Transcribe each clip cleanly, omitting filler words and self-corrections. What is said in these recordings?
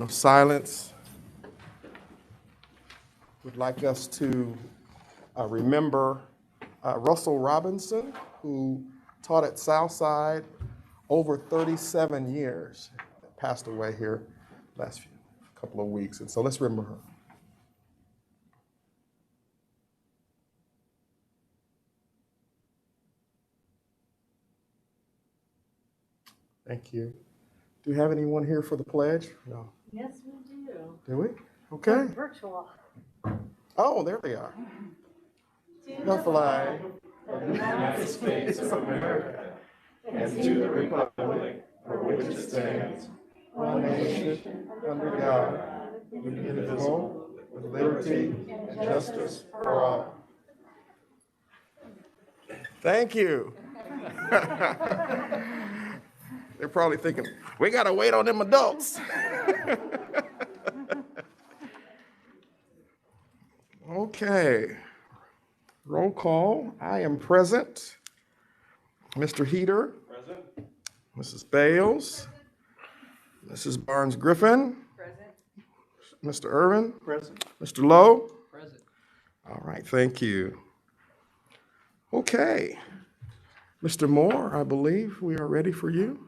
Of silence. Would like us to remember Russell Robinson, who taught at Southside over 37 years, passed away here last couple of weeks. And so let's remember her. Thank you. Do we have anyone here for the pledge? No. Yes, we do. Do we? Okay. Virtual. Oh, there they are. The flag of the United States of America and to the republic for which it stands, one nation, under God, indivisible, with liberty and justice for all. Thank you. They're probably thinking, we got to wait on them adults. Okay. Roll call. I am present. Mr. Heater. Present. Mrs. Bales. Mrs. Barnes Griffin. Present. Mr. Irvin. Present. Mr. Lowe. Present. All right, thank you. Okay. Mr. Moore, I believe we are ready for you.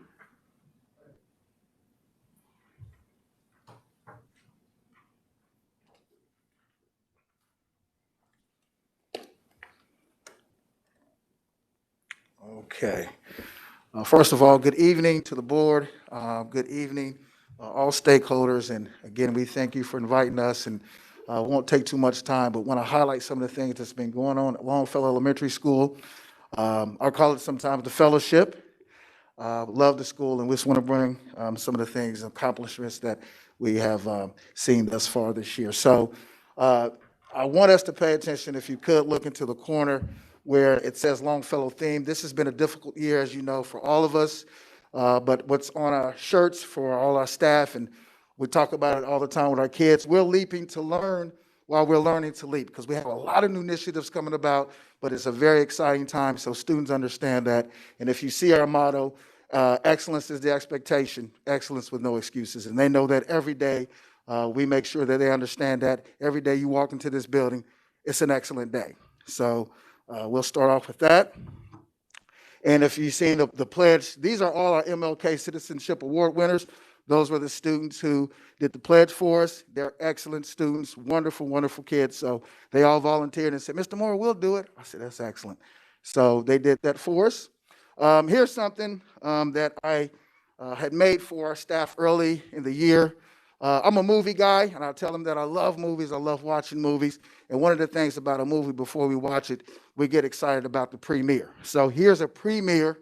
Okay. First of all, good evening to the board. Good evening, all stakeholders. And again, we thank you for inviting us, and won't take too much time, but want to highlight some of the things that's been going on at Longfellow Elementary School. I call it sometimes the fellowship. Love the school, and we just want to bring some of the things, accomplishments that we have seen thus far this year. So I want us to pay attention, if you could, look into the corner where it says Longfellow theme. This has been a difficult year, as you know, for all of us, but what's on our shirts for all our staff, and we talk about it all the time with our kids, we're leaping to learn while we're learning to leap, because we have a lot of new initiatives coming about, but it's a very exciting time, so students understand that. And if you see our motto, excellence is the expectation, excellence with no excuses, and they know that every day. We make sure that they understand that every day you walk into this building, it's an excellent day. So we'll start off with that. And if you've seen the pledge, these are all our MLK Citizenship Award winners. Those were the students who did the pledge for us. They're excellent students, wonderful, wonderful kids. So they all volunteered and said, Mr. Moore, we'll do it. I said, that's excellent. So they did that for us. Here's something that I had made for our staff early in the year. I'm a movie guy, and I tell them that I love movies. I love watching movies. And one of the things about a movie, before we watch it, we get excited about the premiere. So here's a premiere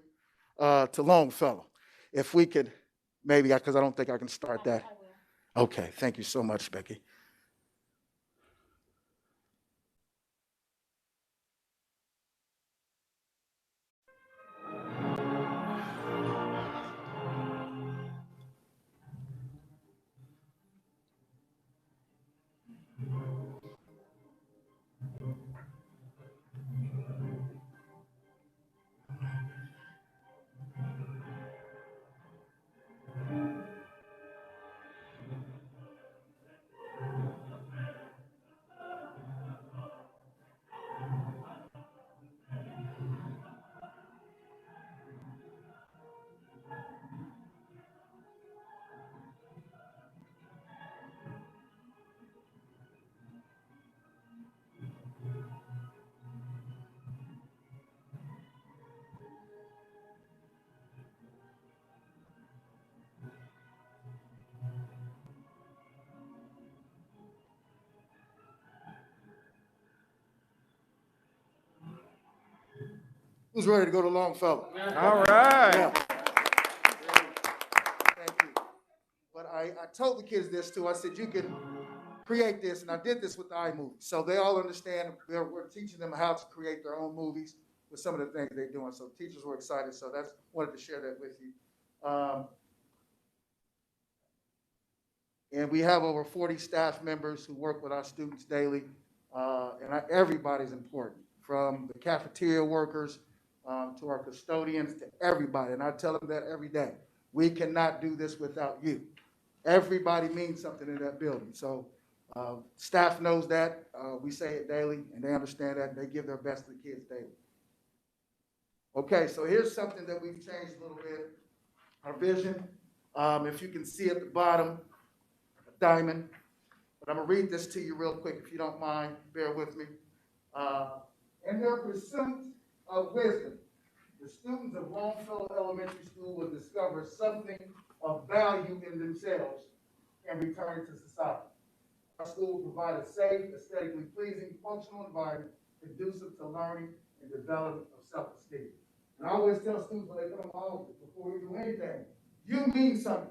to Longfellow. If we could, maybe, because I don't think I can start that. Okay, thank you so much, Becky. Who's ready to go to Longfellow? All right. Yeah. Thank you. But I told the kids this too. I said, you can create this, and I did this with the iMovie. So they all understand we're teaching them how to create their own movies with some of the things they're doing. So teachers were excited. So that's wanted to share that with you. And we have over 40 staff members who work with our students daily. And everybody's important, from the cafeteria workers to our custodians, to everybody. And I tell them that every day. We cannot do this without you. Everybody means something in that building. So staff knows that. We say it daily, and they understand that. And they give their best to the kids daily. Okay, so here's something that we've changed a little bit. Our vision, if you can see at the bottom, a diamond. But I'm going to read this to you real quick, if you don't mind. Bear with me. In their pursuit of wisdom, the students of Longfellow Elementary School will discover something of value in themselves and return to society. Our school will provide a safe, aesthetically pleasing, functional environment conducive to learning and development of self-esteem. And I always tell students when they come to my office, before we do anything, you mean something.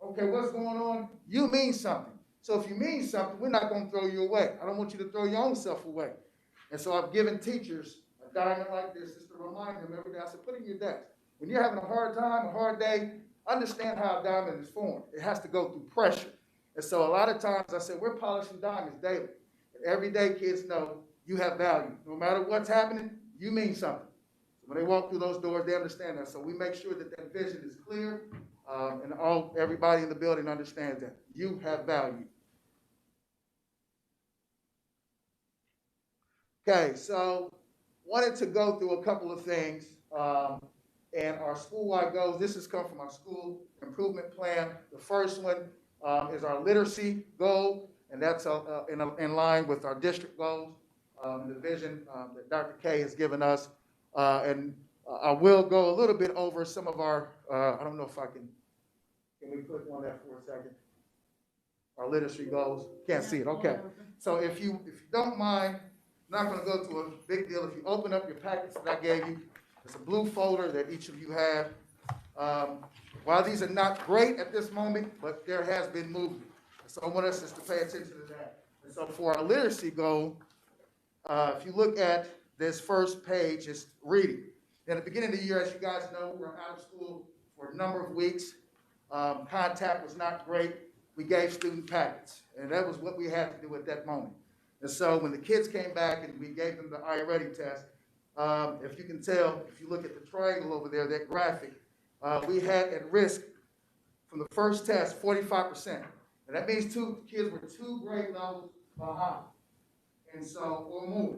Okay, what's going on? You mean something. So if you mean something, we're not going to throw you away. I don't want you to throw your own self away. And so I've given teachers a diamond like this just to remind them every day. I said, put it in your desk. When you're having a hard time, a hard day, understand how a diamond is formed. It has to go through pressure. And so a lot of times I said, we're polishing diamonds daily. And every day kids know you have value. No matter what's happening, you mean something. So when they walk through those doors, they understand that. So we make sure that that vision is clear, and everybody in the building understands that. You have value. Okay, so wanted to go through a couple of things, and our school-wide goals. This has come from our school improvement plan. The first one is our literacy goal, and that's in line with our district goals, the vision that Dr. K has given us. And I will go a little bit over some of our, I don't know if I can we click on that for a second? Our literacy goals. Can't see it, okay. So if you don't mind, I'm not gonna go to a big deal. If you open up your packets that I gave you, it's a blue folder that each of you have. While these are not great at this moment, but there has been movement. So I want us just to pay attention to that. And so for our literacy goal, if you look at this first page, it's reading. At the beginning of the year, as you guys know, we were out of school for a number of weeks. Contact was not great. We gave student packets, and that was what we had to do at that moment. And so when the kids came back and we gave them the I Ready test, if you can tell, if you look at the triangle over there, that graphic, we had at risk from the first test 45%. And that means kids were 2 grade levels behind, and so, or more.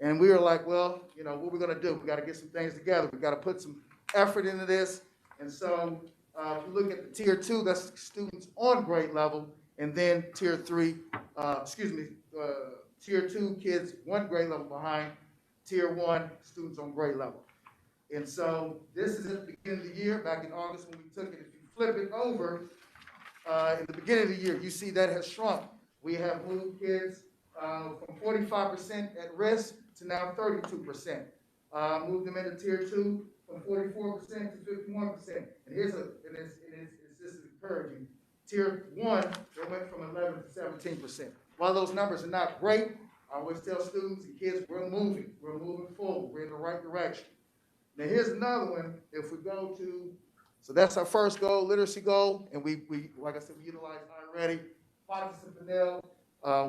And we were like, well, you know, what we're going to do? We got to get some things together. We got to put some effort into this. And so if you look at the tier 2, that's students on grade level, and then tier 3, tier 2 kids 1 grade level behind, tier 1 students on grade level. And so this is at the beginning of the year, back in August when we took it. If you flip it over, in the beginning of the year, you see that has shrunk. We have moved kids from 45% at risk to now 32%. Moved them into tier 2 from 44% to 51%. And this is encouraging. Tier 1, they went from 11 to 17%. While those numbers are not great, I always tell students and kids, we're moving forward, we're in the right direction. Now here's another one. If we go to, so that's our first goal, literacy goal, and we like I said, we utilize iReady, Fox and Fidel.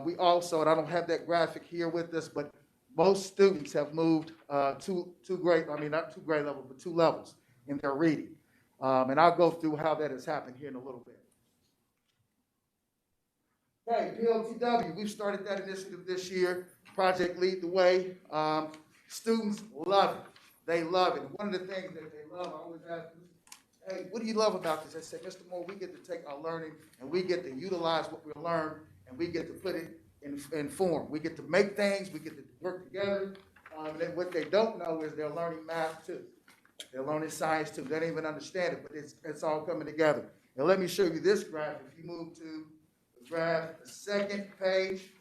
We also, and I don't have that graphic here with us, but most students have moved not 2 grade levels, but 2 levels in their reading. And I'll go through how that has happened here in a little bit. Okay, PLTW, we've started that initiative this year. Project Lead the Way. Students love it. They love it. And one of the things that they love, I always ask them, hey, what do you love about this? I said, Mr. Moore, we get to take our learning and we get to utilize what we learn and we get to put it in form. We get to make things, we get to work together. And what they don't know is they're learning math too. They're learning science too. They don't even understand it, but it's all coming together. Now let me show you this graph. If you move to the graph, the second page,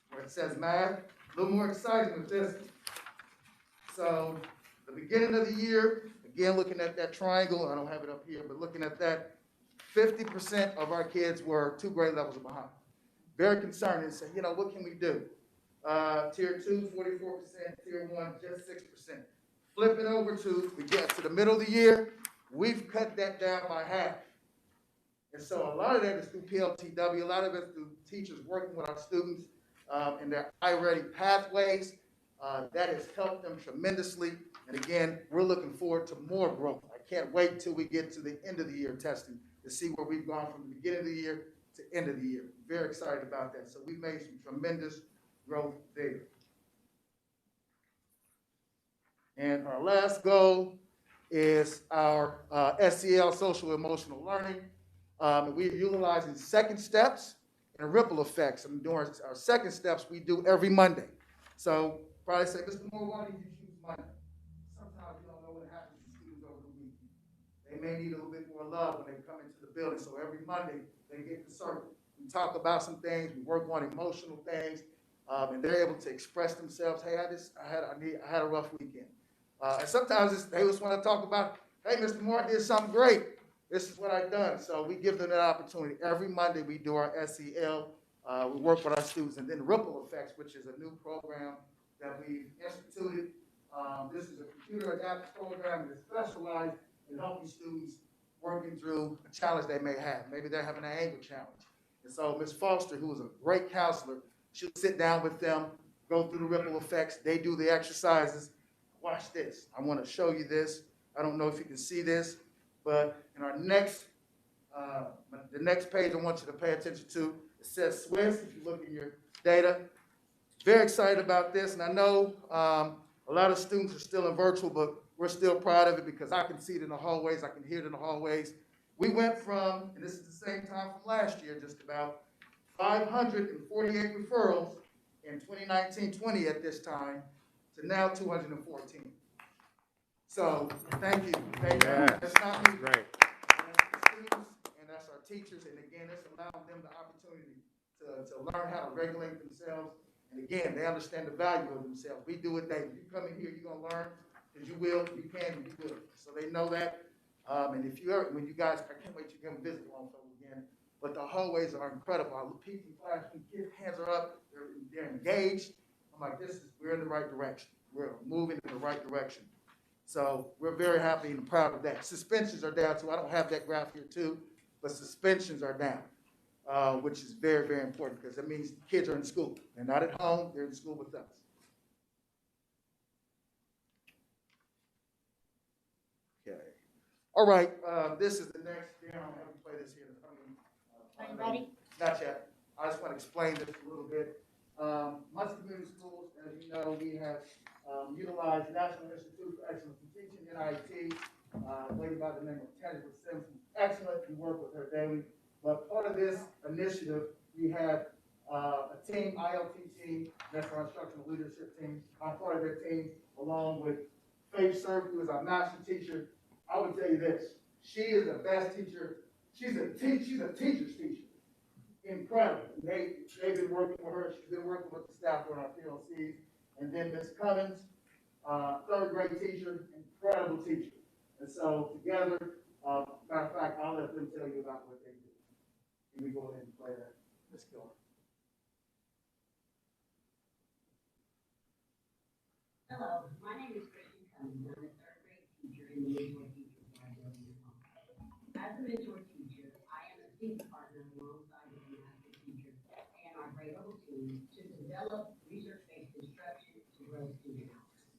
where it says math, a little more exciting with this. So the beginning of the year, again, looking at that triangle, I don't have it up here, but looking at that, 50% of our kids were 2 grade levels behind. Very concerned and said, you know, what can we do? Tier 2, 44%, tier 1, just 6%. Flip it over to, we get to the middle of the year, we've cut that down by half. And so a lot of that is through PLTW, a lot of it is through teachers working with our students in their iReady pathways. That has helped them tremendously. And again, we're looking forward to more growth. I can't wait till we get to the end of the year testing to see where we've gone from the beginning of the year to end of the year. Very excited about that. So we've made some tremendous growth there. And our last goal is our SEL, social emotional learning. We're utilizing second steps and ripple effects. And during our second steps, we do every Monday. So probably say, Mr. Moore, why did you choose Monday? Sometimes you don't know what happens to students over the week. They may need a little bit more love when they come into the building. So every Monday, they get the circle. We talk about some things, we work on emotional things, and they're able to express themselves. Hey, I had a rough weekend. And sometimes they just want to talk about, hey, Mr. Moore, I did something great. This is what I've done. So we give them that opportunity. Every Monday we do our SEL. We work with our students. And then Ripple Effects, which is a new program that we've instituted. This is a computer adapted program that is specialized in helping students working through a challenge they may have. Maybe they're having an anger challenge. And so Ms. Foster, who is a great counselor, she'll sit down with them, go through the ripple effects. They do the exercises. Watch this. I want to show you this. I don't know if you can see this, but in our the next page I want you to pay attention to, it says Swiss, if you look in your data. Very excited about this, and I know a lot of students are still in virtual, but we're still proud of it because I can see it in the hallways, I can hear it in the hallways. We went from, and this is the same time from last year, just about 548 referrals in 2019-20 at this time, to now 214. So thank you. Thank you. Yes. That's not me. Great. That's the students, and that's our teachers. And again, it's allowing them the opportunity to learn how to regulate themselves. And again, they understand the value of themselves. We do it daily. You come in here, you're going to learn, because you will, you can, and you will. So they know that. And if you ever, when you guys, I can't wait to come visit Longfellow again. But the hallways are incredible. Our people in class, kids' hands are up. They're engaged. I'm like, we're in the right direction. We're moving in the right direction. So we're very happy and proud of that. Suspensions are down too. I don't have that graph here too, but suspensions are down, which is very, very important because that means kids are in school. They're not at home, they're in school with us. Okay. All right, this is the next, Darren, I'll have you play this here. Are you ready? Not yet. I just want to explain this a little bit. Muncie Community Schools, as you know, we have utilized National Institute for Excellence in Teaching, NIT, a lady by the name of Tangela Simpson. Excellent, we work with her daily. But part of this initiative, we have a team, ILT team, that's our instructional leadership team. I'm part of their team, along with Faith Surf, who is our master teacher. I would tell you this, she is the best teacher. She's a teacher's teacher. Incredible. They've been working with her. She's been working with the staff on our PLCs. And then Ms. Cummins, third grade teacher, incredible teacher. And so together, matter of fact, I'll let them tell you about what they do. Can we go ahead and play that? Let's go. Hello, my name is Christian Cummings. I'm a third grade teacher in the mentor teacher program. As a mentor teacher, I am a team partner alongside the master teacher and our grade level team to develop research-based instruction to grow student outcomes.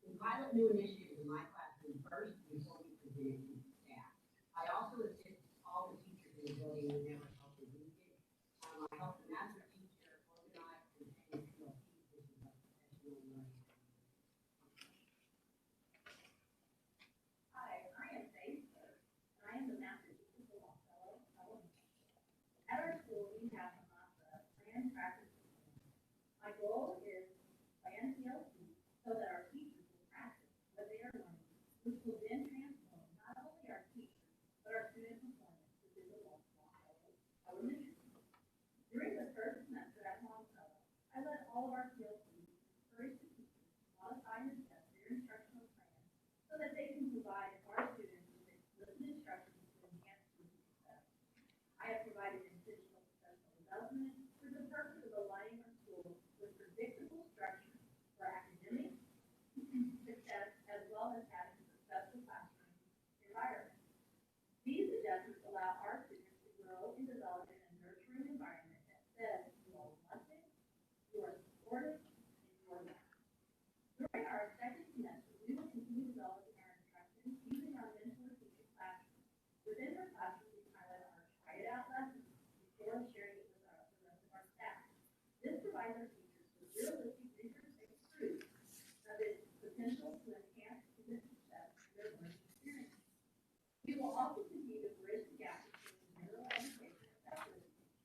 We pilot new initiatives in my classroom first before we present it to the staff. I also assist all the teachers in the building whenever help is needed. I help the master teacher organize and manage PLCs, which is a professional learning. Hi, I am Faith Burke, and I am the master teacher for Longfellow Elementary. At our school, we have a mantra, plan, practice, and plan. My goal is plan PLC so that our teachers will practice what they are learning, which will then transform not only our teachers, but our student performance within the Longfellow Elementary School. During the first semester at Longfellow, I led all of our PLCs to encourage the teachers to modify and adjust their instructional plans so that they can provide our students with explicit instructions to enhance student success. I have provided intentional professional development for the purpose of aligning our school with predictable structure for academic success as well as having a successful classroom environment. These adjustments allow our students to grow and develop in a nurturing environment that says you are wanted, you are supported, We will also continue to bridge the gap between general education and special education.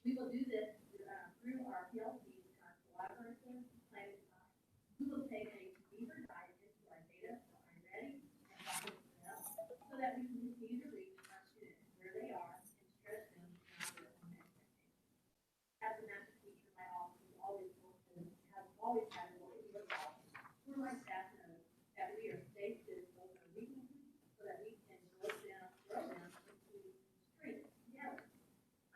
We will do this through our PLCs and our collaborative planning design. We will take a deeper dive into our data for ready and rapid development so that we can continue to reach our students where they are and stretch them beyond their own expectations. As a master teacher, my office has always had a look where my staff knows that we are safe to expose our weaknesses so that we can grow them into strength together.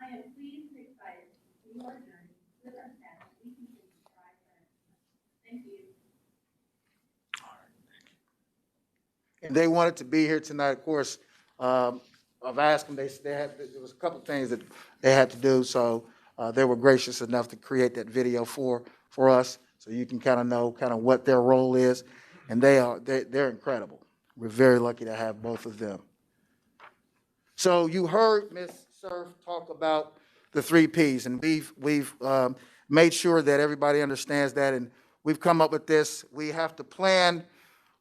I am pleased and excited to continue our journey with our staff as we continue to strive for excellence. Thank you. And they wanted to be here tonight, of course. I've asked them, there was a couple of things that they had to do, so they were gracious enough to create that video for us, so you can kind of know what their role is. And they're incredible. We're very lucky to have both of them. So you heard Ms. Surf talk about the 3 Ps, and we've made sure that everybody understands that, and we've come up with this. We have to plan,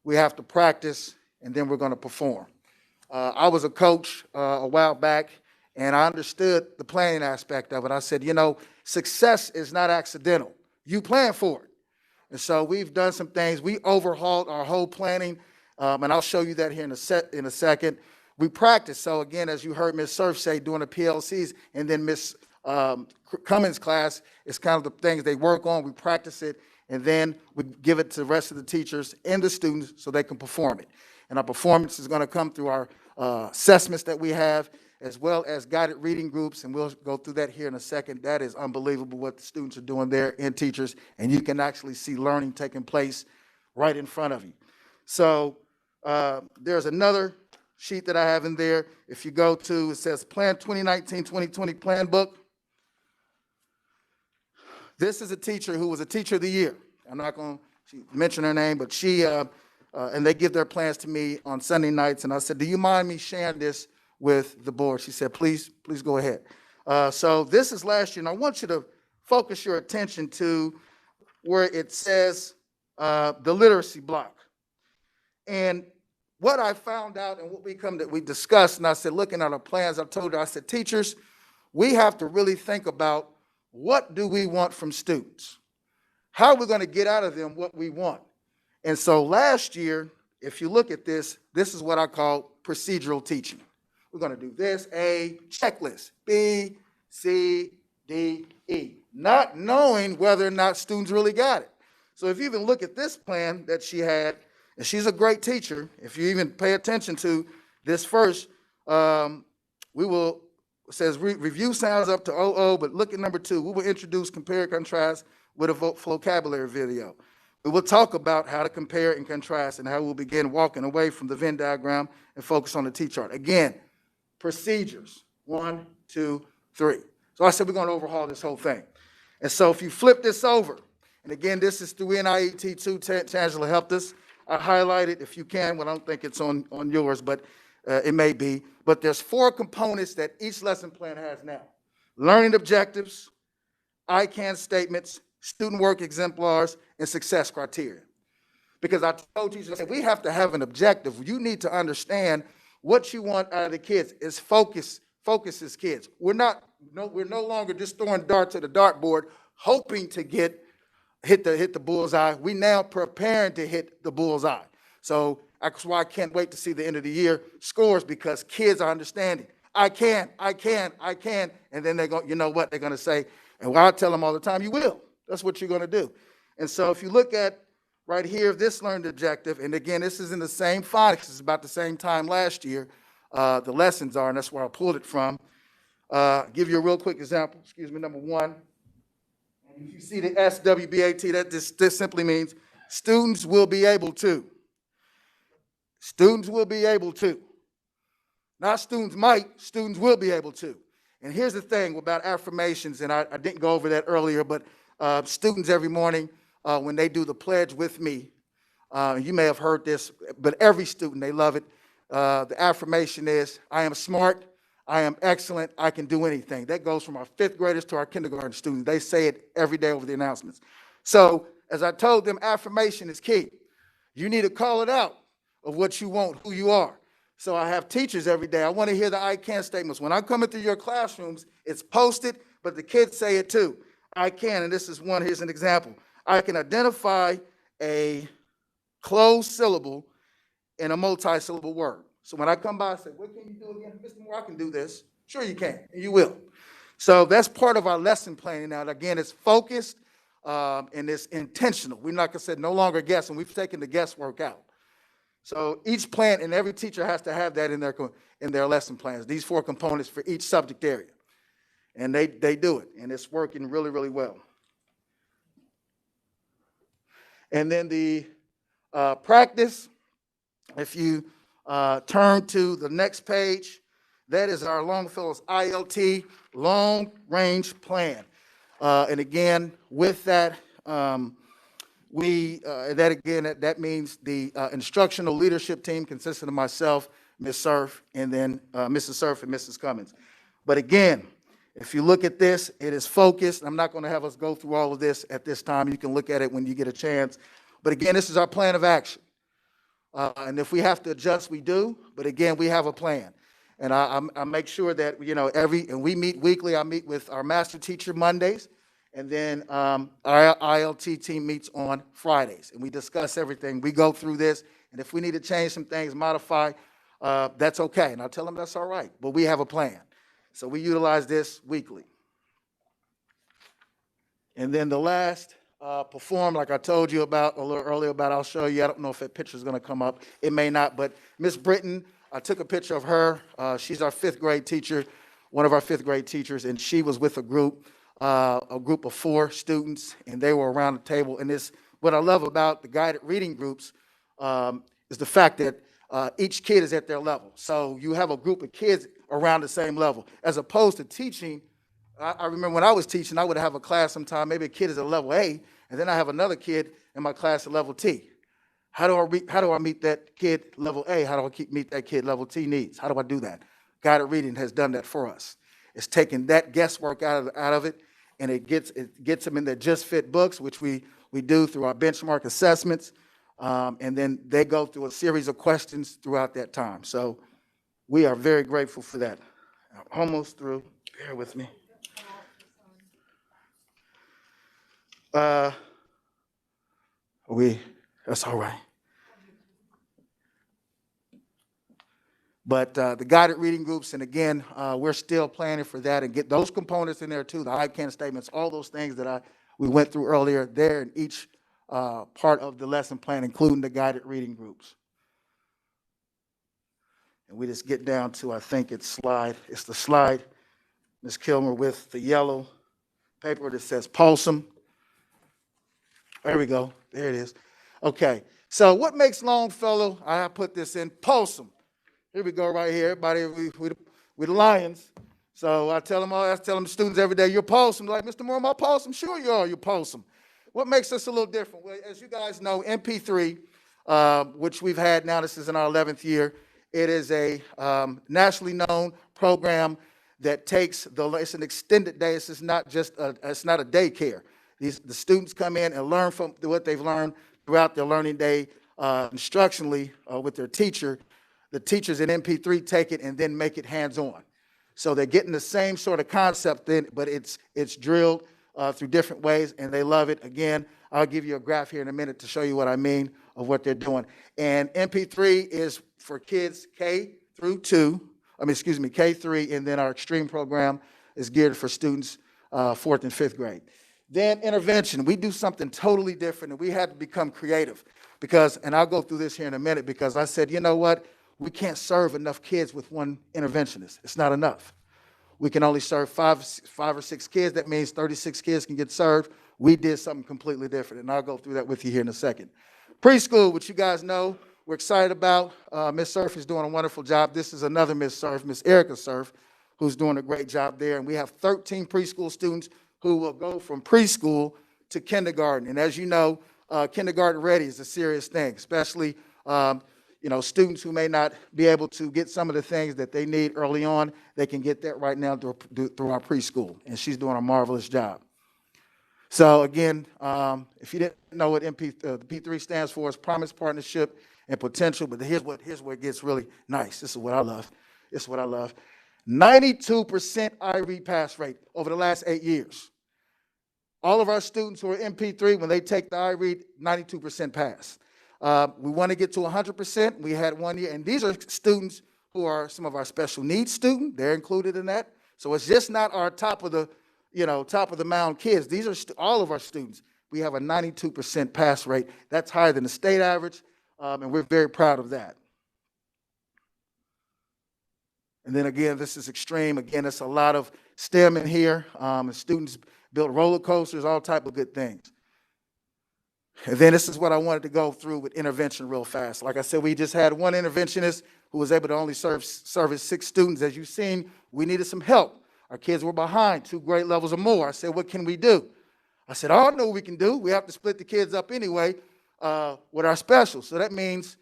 we have to practice, and then we're going to perform. I was a coach a while back, and I understood the planning aspect of it. I said, success is not accidental. You plan for it. And so we've done some things. We overhauled our whole planning, and I'll show you that here in a second. We practice. So again, as you heard Ms. Surf say, doing the PLCs, and then Ms. Cummins' class is kind of the things they work on. We practice it, and then we give it to the rest of the teachers and the students so they can perform it. And our performance is going to come through our assessments that we have, as well as guided reading groups, and we'll go through that here in a second. That is unbelievable what the students are doing there and teachers, and you can actually see learning taking place right in front of you. So there's another sheet that I have in there. If you go to, it says Plan 2019-2020 Plan Book. This is a teacher who was a Teacher of the Year. I'm not going to mention her name, but she, and they give their plans to me on Sunday nights, and I said, do you mind me sharing this with the board? She said, please go ahead. So this is last year, and I want you to focus your attention to where it says the literacy block. And what I found out and what we discussed, and I said, looking at our plans, I told her, I said, teachers, we have to really think about what do we want from students? How are we going to get out of them what we want? And so last year, if you look at this, this is what I call procedural teaching. We're going to do this, A, checklist, B, C, D, E, not knowing whether or not students really got it. So if you even look at this plan that she had, and she's a great teacher, if you even pay attention to this first, it says review sounds up to 00, but look at number 2. We will introduce compare and contrast with a vocabulary video. We will talk about how to compare and contrast and how we'll begin walking away from the Venn diagram and focus on the T-chart. Again, procedures, 1, 2, 3. So I said we're going to overhaul this whole thing. And so if you flip this over, and again, this is through NIET 2, Tangela helped us. I highlight it if you can. Well, I don't think it's on yours, but it may be. But there's 4 components that each lesson plan has now. Learning objectives, I-CAN statements, student work exemplars, and success criteria. Because I told teachers, I said, we have to have an objective. You need to understand what you want out of the kids is focus as kids. We're no longer just throwing darts at the dartboard, hoping to hit the bullseye. We now preparing to hit the bullseye. So that's why I can't wait to see the end of the year scores, because kids are understanding. I can. And then they're going, you know what they're going to say. And I tell them all the time, you will. That's what you're going to do. And so if you look at right here, this learned objective, and again, this is in the same phonics. It's about the same time last year. The lessons are, and that's where I pulled it from. Give you a real quick example. Excuse me, number 1. And if you see the SWBAT, that this simply means students will be able to. Students will be able to. Not students might, students will be able to. And here's the thing about affirmations, and I didn't go over that earlier, but students every morning when they do the pledge with me, you may have heard this, but every student, they love it. The affirmation is, I am smart, I am excellent, I can do anything. That goes from our 5th graders to our kindergarten students. They say it every day over the announcements. So as I told them, affirmation is key. You need to call it out of what you want, who you are. So I have teachers every day. I want to hear the I can statements. When I'm coming through your classrooms, it's posted, but the kids say it too. I can, and this is one, here's an example. I can identify a closed syllable in a multi-syllable word. So when I come by, I say, what can you do again? Mr. Moore, I can do this. Sure you can, and you will. So that's part of our lesson planning now. Again, it's focused and it's intentional. We're not gonna say no longer guessing. We've taken the guesswork out. So each plan, and every teacher has to have that in their lesson plans, these 4 components for each subject area. And they do it, and it's working really, really well. And then the practice, if you turn to the next page, that is our Longfellow's ILT, Long Range Plan. And again, with that, that means the instructional leadership team consisting of myself, Ms. Surf, and then Mrs. Surf and Mrs. Cummins. But again, if you look at this, it is focused. I'm not going to have us go through all of this at this time. You can look at it when you get a chance. But again, this is our plan of action. And if we have to adjust, we do. But again, we have a plan. And I make sure that, and we meet weekly. I meet with our master teacher Mondays. And then our ILT team meets on Fridays. And we discuss everything. We go through this. And if we need to change some things, modify, that's okay. And I'll tell them that's all right. But we have a plan. So we utilize this weekly. And then the last, perform, like I told you about a little earlier about, I'll show you. I don't know if that picture is going to come up. It may not, but Miss Britton, I took a picture of her. She's our 5th grade teacher, one of our 5th grade teachers, and she was with a group of 4 students, and they were around the table. And this, what I love about the guided reading groups is the fact that each kid is at their level. So you have a group of kids around the same level, as opposed to teaching. I remember when I was teaching, I would have a class sometime, maybe a kid is at level A, and then I have another kid in my class at level T. How do I meet that kid level A? How do I meet that kid level T needs? How do I do that? Guided reading has done that for us. It's taken that guesswork out of it, and it gets them in their just fit books, which we do through our benchmark assessments, and then they go through a series of questions throughout that time. So we are very grateful for that. I'm almost through. Bear with me. That's all right. But the guided reading groups, and again, we're still planning for that and get those components in there too, the I can statements, all those things that we went through earlier, there in each part of the lesson plan, including the guided reading groups. And we just get down to, I think it's the slide, Ms. Kilmer, with the yellow paper that says Pulsum. There we go. There it is. Okay. So what makes Longfellow? I put this in Pulsum. Here we go right here. Everybody, we the Lions. So I tell them students every day, you're Pulsum. They're like, Mr. Moore, am I Pulsum? Sure you are, you're Pulsum. What makes us a little different? Well, as you guys know, MP3, which we've had now, this is in our 11th year, it is a nationally known program that takes it's an extended day. It's not a daycare. The students come in and learn from what they've learned throughout their learning day instructionally with their teacher. The teachers in MP3 take it and then make it hands-on. So they're getting the same sort of concept in, but it's drilled through different ways, and they love it. Again, I'll give you a graph here in a minute to show you what I mean of what they're doing. And MP3 is for kids K through 3, and then our extreme program is geared for students 4th and 5th grade. Then intervention, we do something totally different, and we had to become creative and I'll go through this here in a minute, because I said, you know what? We can't serve enough kids with one interventionist. It's not enough. We can only serve five or six kids. That means 36 kids can get served. We did something completely different, and I'll go through that with you here in a second. Preschool, which you guys know, we're excited about. Ms. Surf is doing a wonderful job. This is another Ms. Surf, Ms. Erica Surf, who's doing a great job there. And we have 13 preschool students who will go from preschool to kindergarten. And as you know, kindergarten ready is a serious thing, especially students who may not be able to get some of the things that they need early on. They can get that right now through our preschool, and she's doing a marvelous job. So again, if you didn't know what the P3 stands for, it's Promise, Partnership, and potential, but here's where it gets really nice. This is what I love. This is what I love. 92% I-read pass rate over the last 8 years. All of our students who are MP3, when they take the I-read, 92% pass. We want to get to 100%. We had 1 year, and these are students who are some of our special needs students. They're included in that. So it's just not our top of the mound kids. These are all of our students. We have a 92% pass rate. That's higher than the state average, and we're very proud of that. And then again, this is extreme. Again, it's a lot of STEM in here. And students build roller coasters, all type of good things. And then this is what I wanted to go through with intervention real fast. Like I said, we just had one interventionist who was able to only service 6 students. As you've seen, we needed some help. Our kids were behind 2 grade levels or more. I said, what can we do? I said, I know what we can do. We have to split the kids up anyway with our specials. So that means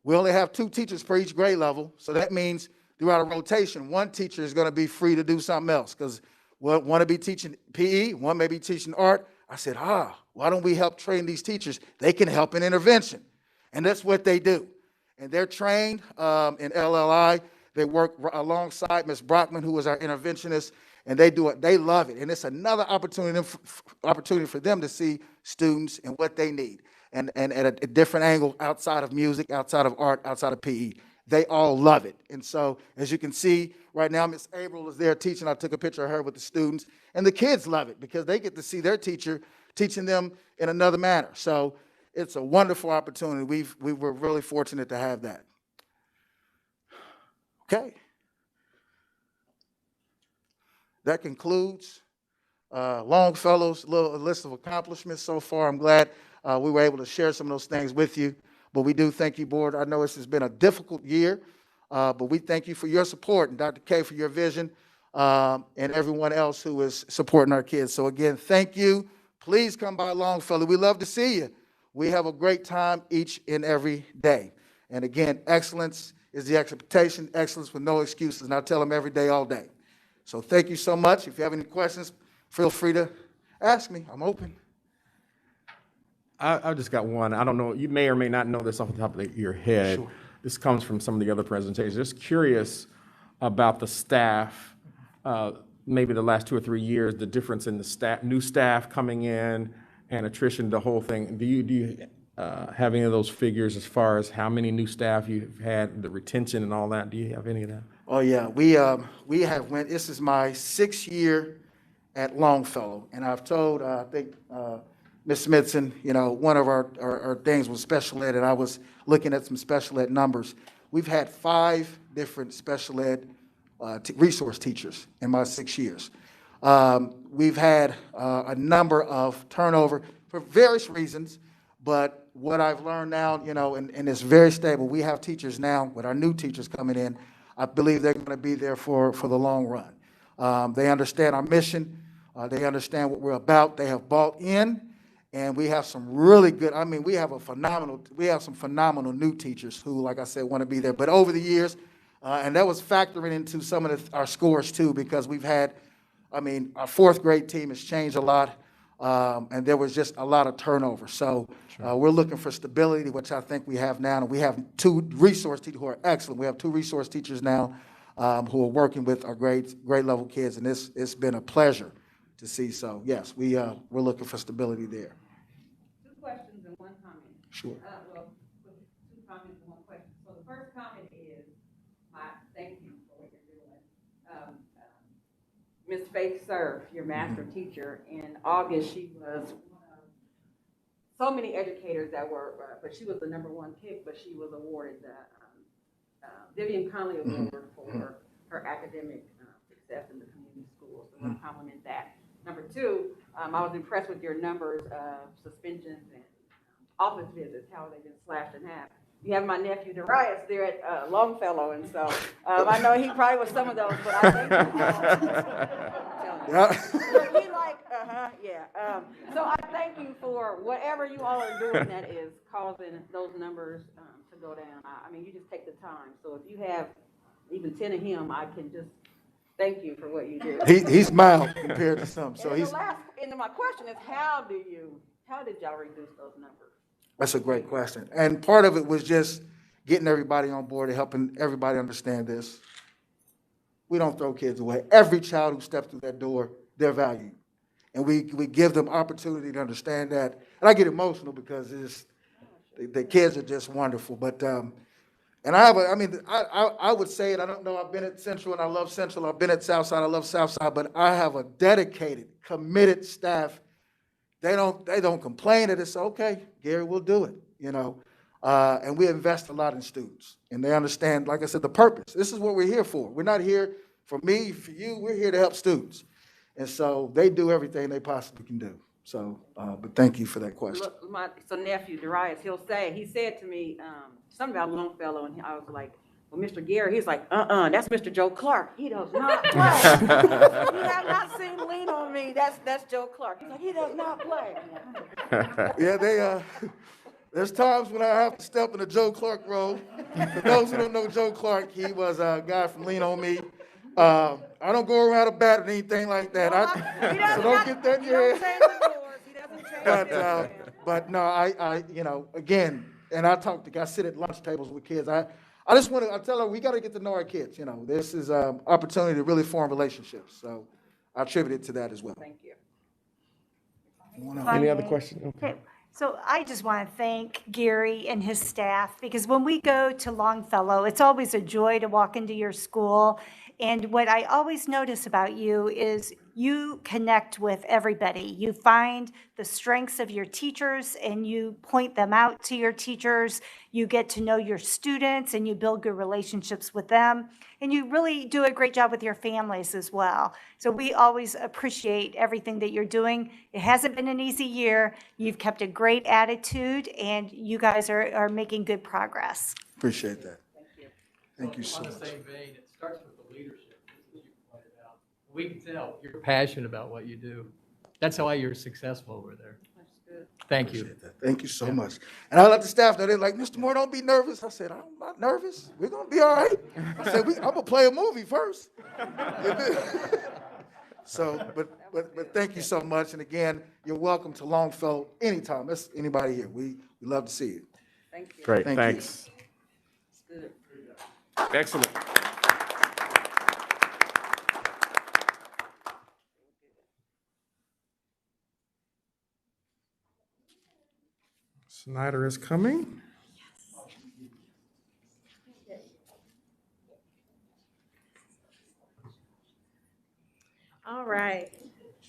we only have 2 teachers per each grade level. So that means throughout a rotation, 1 teacher is going to be free to do something else because one will be teaching PE, one may be teaching art. I said, why don't we help train these teachers? They can help in intervention. And that's what they do. And they're trained in LLI. They work alongside Ms. Brockman, who is our interventionist, and they do it. They love it. And it's another opportunity for them to see students and what they need. And at a different angle outside of music, outside of art, outside of PE. They all love it. And so, as you can see, right now, Ms. April is there teaching. I took a picture of her with the students. And the kids love it because they get to see their teacher teaching them in another manner. So it's a wonderful opportunity. We were really fortunate to have that. Okay. That concludes Longfellow's little list of accomplishments so far. I'm glad we were able to share some of those things with you. But we do thank you, board. I know this has been a difficult year, but we thank you for your support and Dr. K for your vision and everyone else who is supporting our kids. So again, thank you. Please come by Longfellow. We love to see you. We have a great time each and every day. And again, excellence is the expectation, excellence with no excuses. And I tell them every day, all day. So thank you so much. If you have any questions, feel free to ask me. I'm open. I just got one. I don't know. You may or may not know this off the top of your head. Sure. This comes from some of the other presentations. Just curious about the staff, maybe the last 2 or 3 years, the difference in the staff, new staff coming in and attrition, the whole thing. Do you have any of those figures as far as how many new staff you've had, the retention and all that? Do you have any of that? Oh, yeah. We have went, this is my 6th year at Longfellow. And I've told, I think, Ms. Smithson, one of our things was special ed, and I was looking at some special ed numbers. We've had 5 different special ed resource teachers in my 6 years. We've had a number of turnover for various reasons, but what I've learned now, and it's very stable. We have teachers now, with our new teachers coming in, I believe they're going to be there for the long run. They understand our mission. They understand what we're about. They have bought in. And we have some really good, we have some phenomenal new teachers who, like I said, want to be there. But over the years, and that was factoring into some of our scores too, because we've had, our 4th grade team has changed a lot, and there was just a lot of turnover. So we're looking for stability, which I think we have now. And we have 2 resource teachers who are excellent. We have 2 resource teachers now who are working with our grade level kids, and it's been a pleasure to see. So yes, we're looking for stability there. 2 questions and 1 comment. Sure. 2 comments and 1 question. So the first comment is my thank you for what you're doing. Ms. Faith Surf, your master teacher, in August, she was one of so many educators that were, but she was the #1 pick, but she was awarded the Vivian Conley Award for her academic success in the community schools. So I want to compliment that. Number 2, I was impressed with your numbers of suspensions and office visits, how they've been slashed in half. You have my nephew Darius there at Longfellow, and so I know he probably was some of those, but I think he like, so I thank you for whatever you all are doing that is causing those numbers to go down. You just take the time. So if you have even 10 of him, I can just thank you for what you do. He's mild compared to some. So and the last, and my question is, how did y'all reduce those numbers? That's a great question. And part of it was just getting everybody on board and helping everybody understand this. We don't throw kids away. Every child who steps through that door, they're valued. And we give them opportunity to understand that. And I get emotional because the kids are just wonderful. But, and I would say it, I don't know, I've been at Central and I love Central. I've been at Southside, I love Southside, but I have a dedicated, committed staff. They don't complain that it's okay, Gary, we'll do it, you know. And we invest a lot in students, and they understand, like I said, the purpose. This is what we're here for. We're not here for me, for you. We're here to help students. And so they do everything they possibly can do. So, but thank you for that question. Look, so nephew Darius, he said to me something about Longfellow, and I was like, well, Mr. Gary, he's like, that's Mr. Joe Clark. He does not play. You have not seen Lean on Me. That's Joe Clark. He's like, he does not play. Yeah, there's times when I have to step in the Joe Clark role. For those who don't know Joe Clark, he was a guy from Lean on Me. I don't go around a bat or anything like that. So don't get that in your head. He doesn't change But no, I you know, again, and I sit at lunch tables with kids. I tell her, we got to get to know our kids. You know, this is an opportunity to really form relationships. So I attribute it to that as well. Thank you. Any other questions? Okay, so I just want to thank Gary and his staff, because when we go to Longfellow, it's always a joy to walk into your school. And what I always notice about you is you connect with everybody. You find the strengths of your teachers and you point them out to your teachers. You get to know your students and you build good relationships with them. And you really do a great job with your families as well. So we always appreciate everything that you're doing. It hasn't been an easy year. You've kept a great attitude and you guys are making good progress. Appreciate that. Thank you. Thank you so On much. the same vein, it starts with the leadership, as you pointed out. We can tell you're passionate about what you do. That's why you're successful over there. That's good. Thank you. Appreciate that. Thank you so much. And I let the staff know, they're like, Mr. Moore, don't be nervous. I said, I'm not nervous. We're going to be all right. I said, I'm going to play a movie first. So, but thank you so much. And again, you're welcome to Longfellow anytime. That's anybody here. We love to see you. Thank you. Great, Thank you. thanks. It's good. Excellent. Snyder is coming. All right.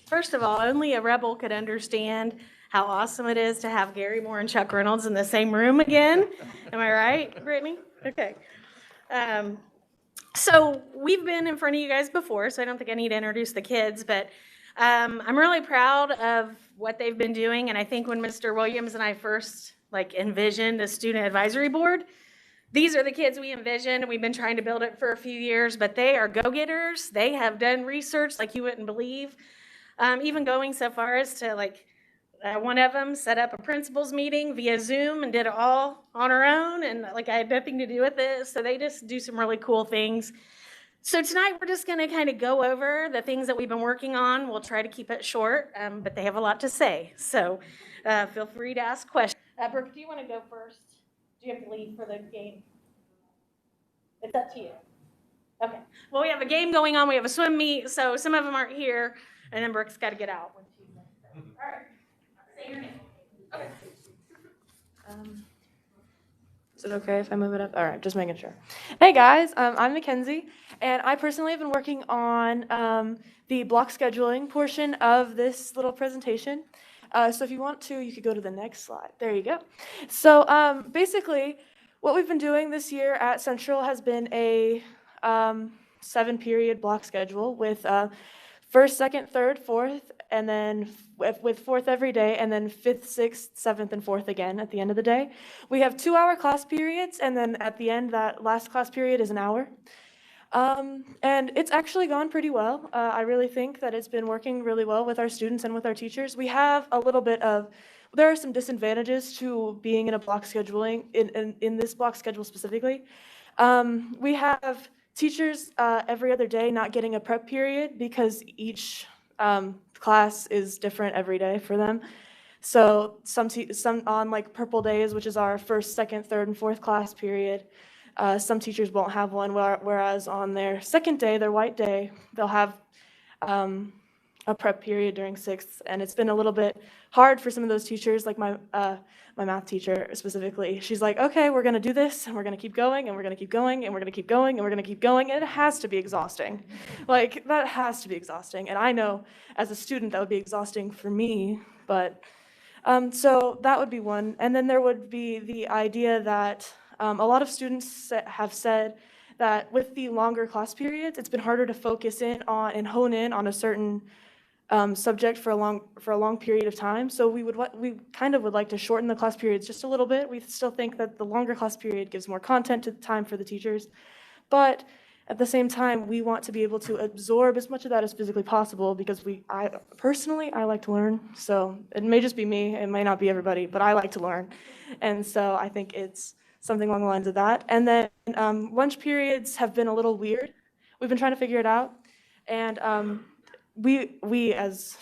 First of all, only a rebel could understand how awesome it is to have Gary Moore and Chuck Reynolds in the same room again. Am I right, Brittany? Okay. So we've been in front of you guys before, so I don't think I need to introduce the kids, but I'm really proud of what they've been doing. And I think when Mr. Williams and I first envisioned the student advisory board, these are the kids we envisioned. We've been trying to build it for a few years, but they are go-getters. They have done research like you wouldn't believe, even going so far as to one of them set up a principals meeting via Zoom and did it all on her own. And I had nothing to do with it. So they just do some really cool things. So tonight we're just going to kind of go over the things that we've been working on. We'll try to keep it short, but they have a lot to say. So feel free to ask questions. Brooke, do you want to go first? Do you have to leave for the game? It's up to you. Okay. Well, we have a game going on. We have a swim meet, so some of them aren't here, and then Brooke's got to get out. All right. Say your name. Okay. Is it okay if I move it up? All right, just making sure. Hey guys, I'm Mackenzie, and I personally have been working on the block scheduling portion of this little presentation. So if you want to, you could go to the next slide. There you go. So basically, what we've been doing this year at Central has been a 7-period block schedule with first, second, third, fourth, and then with fourth every day, and then fifth, sixth, seventh, and fourth again at the end of the day. We have 2-hour class periods, and then at the end, that last class period is an hour. And it's actually gone pretty well. I really think that it's been working really well with our students and with our teachers. We have a little bit of, there are some disadvantages to being in a block scheduling, in this block schedule specifically. We have teachers every other day not getting a prep period because each class is different every day for them. So some on like purple days, which is our first, second, third, and fourth class period, some teachers won't have one, whereas on their second day, their white day, they'll have a prep period during sixth. And it's been a little bit hard for some of those teachers, like my math teacher specifically. She's like, okay, we're gonna do this, and we're gonna keep going, and we're gonna keep going, and we're gonna keep going, and we're gonna keep going, and it has to be exhausting. Like, that has to be exhausting. And I know as a student that would be exhausting for me, but so that would be one. And then there would be the idea that a lot of students have said that with the longer class periods, it's been harder to focus in on and hone in on a certain subject for a long period of time. So we kind of would like to shorten the class periods just a little bit. We still think that the longer class period gives more content to time for the teachers, but at the same time, we want to be able to absorb as much of that as physically possible because I personally like to learn. So it may just be me, it might not be everybody, but I like to learn. And so I think it's something along the lines of that. And then lunch periods have been a little weird. We've been trying to figure it out. And we as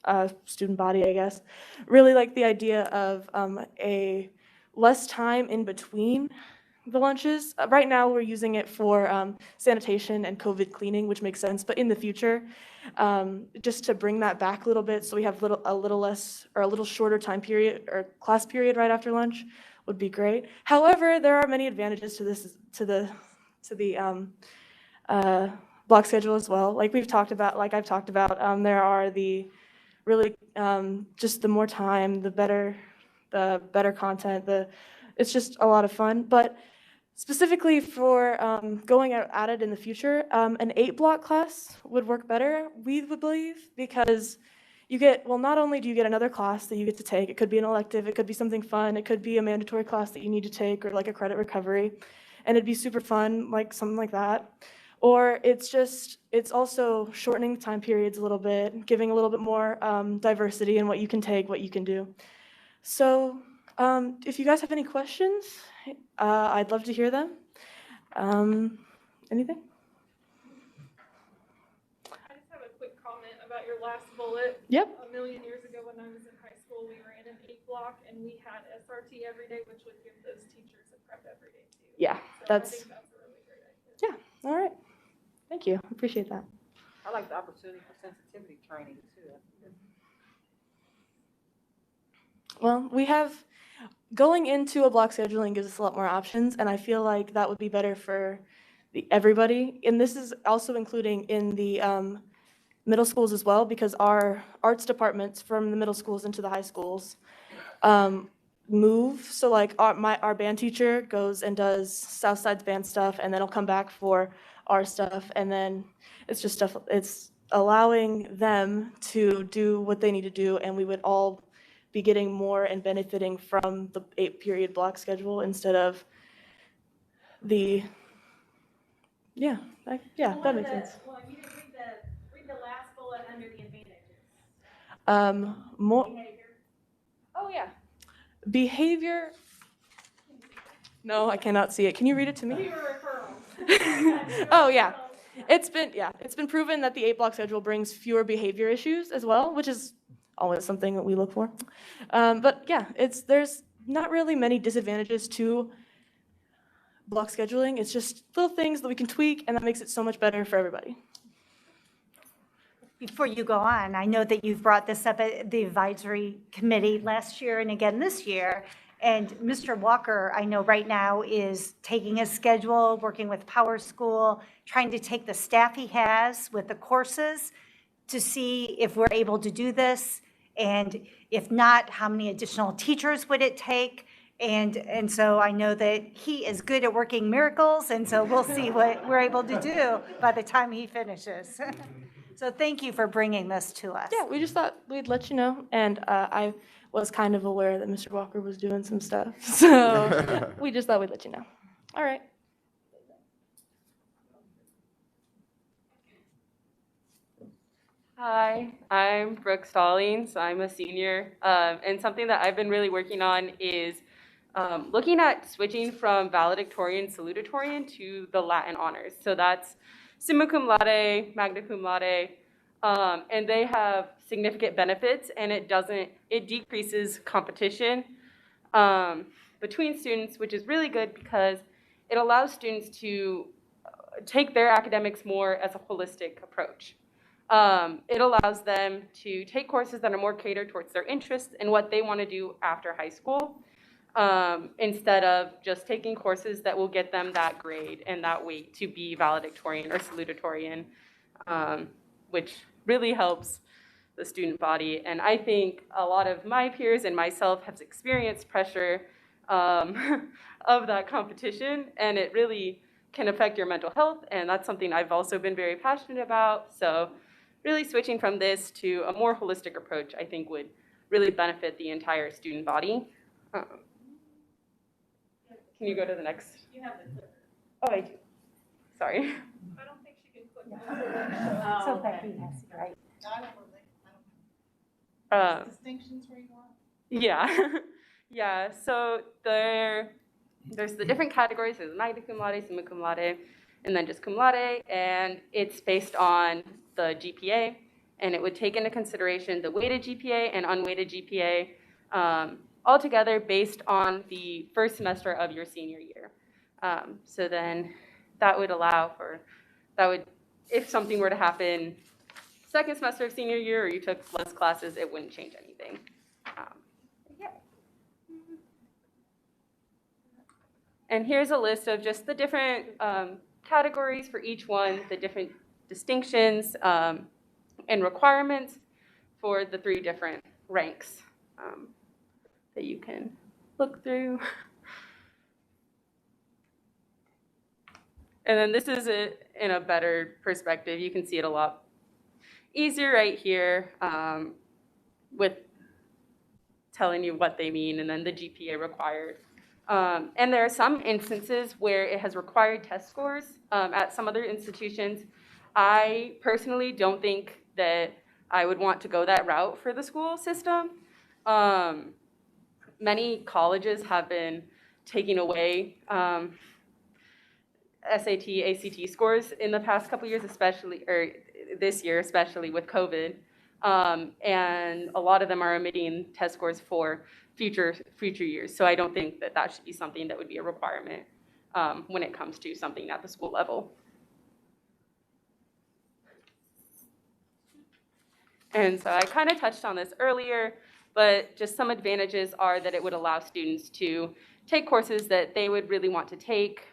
a student body, I guess, really like the idea of a less time in between the lunches. Right now, we're using it for sanitation and COVID cleaning, which makes sense. But in the future, just to bring that back a little bit, so we have a little less or a little shorter time period or class period right after lunch, would be great. However, there are many advantages to this to the block schedule as well. Like I've talked about, there are the really just the more time, the better content. It's just a lot of fun. But specifically for going at it in the future, an 8-block class would work better, we would believe, because not only do you get another class that you get to take, it could be an elective, it could be something fun, it could be a mandatory class that you need to take, or like a credit recovery, and it'd be super fun, like something like that. Or it's also shortening the time periods a little bit, giving a little bit more diversity in what you can take, what you can do. So if you guys have any questions, I'd love to hear them. Anything? I just have a quick comment about your last bullet. Yep. A million years ago when I was in high school, we were in an 8-block and we had SRT every day, which would give those teachers a prep every day too. Yeah, so I think that's a really great idea. Yeah, all right. Thank you, appreciate that. I like the opportunity for sensitivity training too. Well, going into a block scheduling gives us a lot more options, and I feel like that would be better for everybody. And this is also including in the middle schools as well, because our arts departments from the middle schools into the high schools move. So like our band teacher goes and does Southside's band stuff, and then he'll come back for our stuff, and then it's just stuff. It's allowing them to do what they need to do, and we would all be getting more and benefiting from the 8-period block schedule instead of the, that makes sense. Well, you didn't read the last bullet under the advantages. More Behavior. Oh yeah, behavior. No, I cannot see it. Can you read it to me? Fewer referrals. Oh yeah, it's been proven that the 8-block schedule brings fewer behavior issues as well, which is always something that we look for. But yeah, there's not really many disadvantages to block scheduling. It's just little things that we can tweak, and that makes it so much better for everybody. Before you go on, I know that you've brought this up at the advisory committee last year and again this year. And Mr. Walker, I know right now is taking his schedule, working with Power School, trying to take the staff he has with the courses to see if we're able to do this. And if not, how many additional teachers would it take? And so I know that he is good at working miracles, and so we'll see what we're able to do by the time he finishes. So thank you for bringing this to us. Yeah, we just thought we'd let you know, and I was kind of aware that Mr. Walker was doing some stuff, so we just thought we'd let you know. All right. Hi, I'm Brooke Stallings. I'm a senior, and something that I've been really working on is looking at switching from valedictorian, salutatorian to the Latin honors. So that's summa cum laude, magna cum laude. And they have significant benefits, and it decreases competition between students, which is really good because it allows students to take their academics more as a holistic approach. It allows them to take courses that are more catered towards their interests and what they want to do after high school, instead of just taking courses that will get them that grade and that weight to be valedictorian or salutatorian, which really helps the student body. And I think a lot of my peers and myself have experienced pressure of that competition, and it really can affect your mental health, and that's something I've also been very passionate about. So really switching from this to a more holistic approach, I think would really benefit the entire student body. Can you go to the next? You have the clicker. Oh, I do. Sorry. I don't think she can click. So Becky has it, right? Distinctions where you want? Yeah. Yeah, so there's the different categories. There's magna cum laude, summa cum laude, and then just cum laude, and it's based on the GPA, and it would take into consideration the weighted GPA and unweighted GPA, altogether based on the first semester of your senior year. So then that would if something were to happen second semester of senior year or you took less classes, it wouldn't change anything. Yeah. And here's a list of just the different categories for each one, the different distinctions and requirements for the 3 different ranks that you can look through. And then this is it in a better perspective. You can see it a lot easier right here with telling you what they mean and then the GPA required. And there are some instances where it has required test scores at some other institutions. I personally don't think that I would want to go that route for the school system. Many colleges have been taking away SAT, ACT scores in the past couple years, especially, or this year, especially with COVID. And a lot of them are omitting test scores for future years. So I don't think that that should be something that would be a requirement when it comes to something at the school level. And so I kind of touched on this earlier, but just some advantages are that it would allow students to take courses that they would really want to take,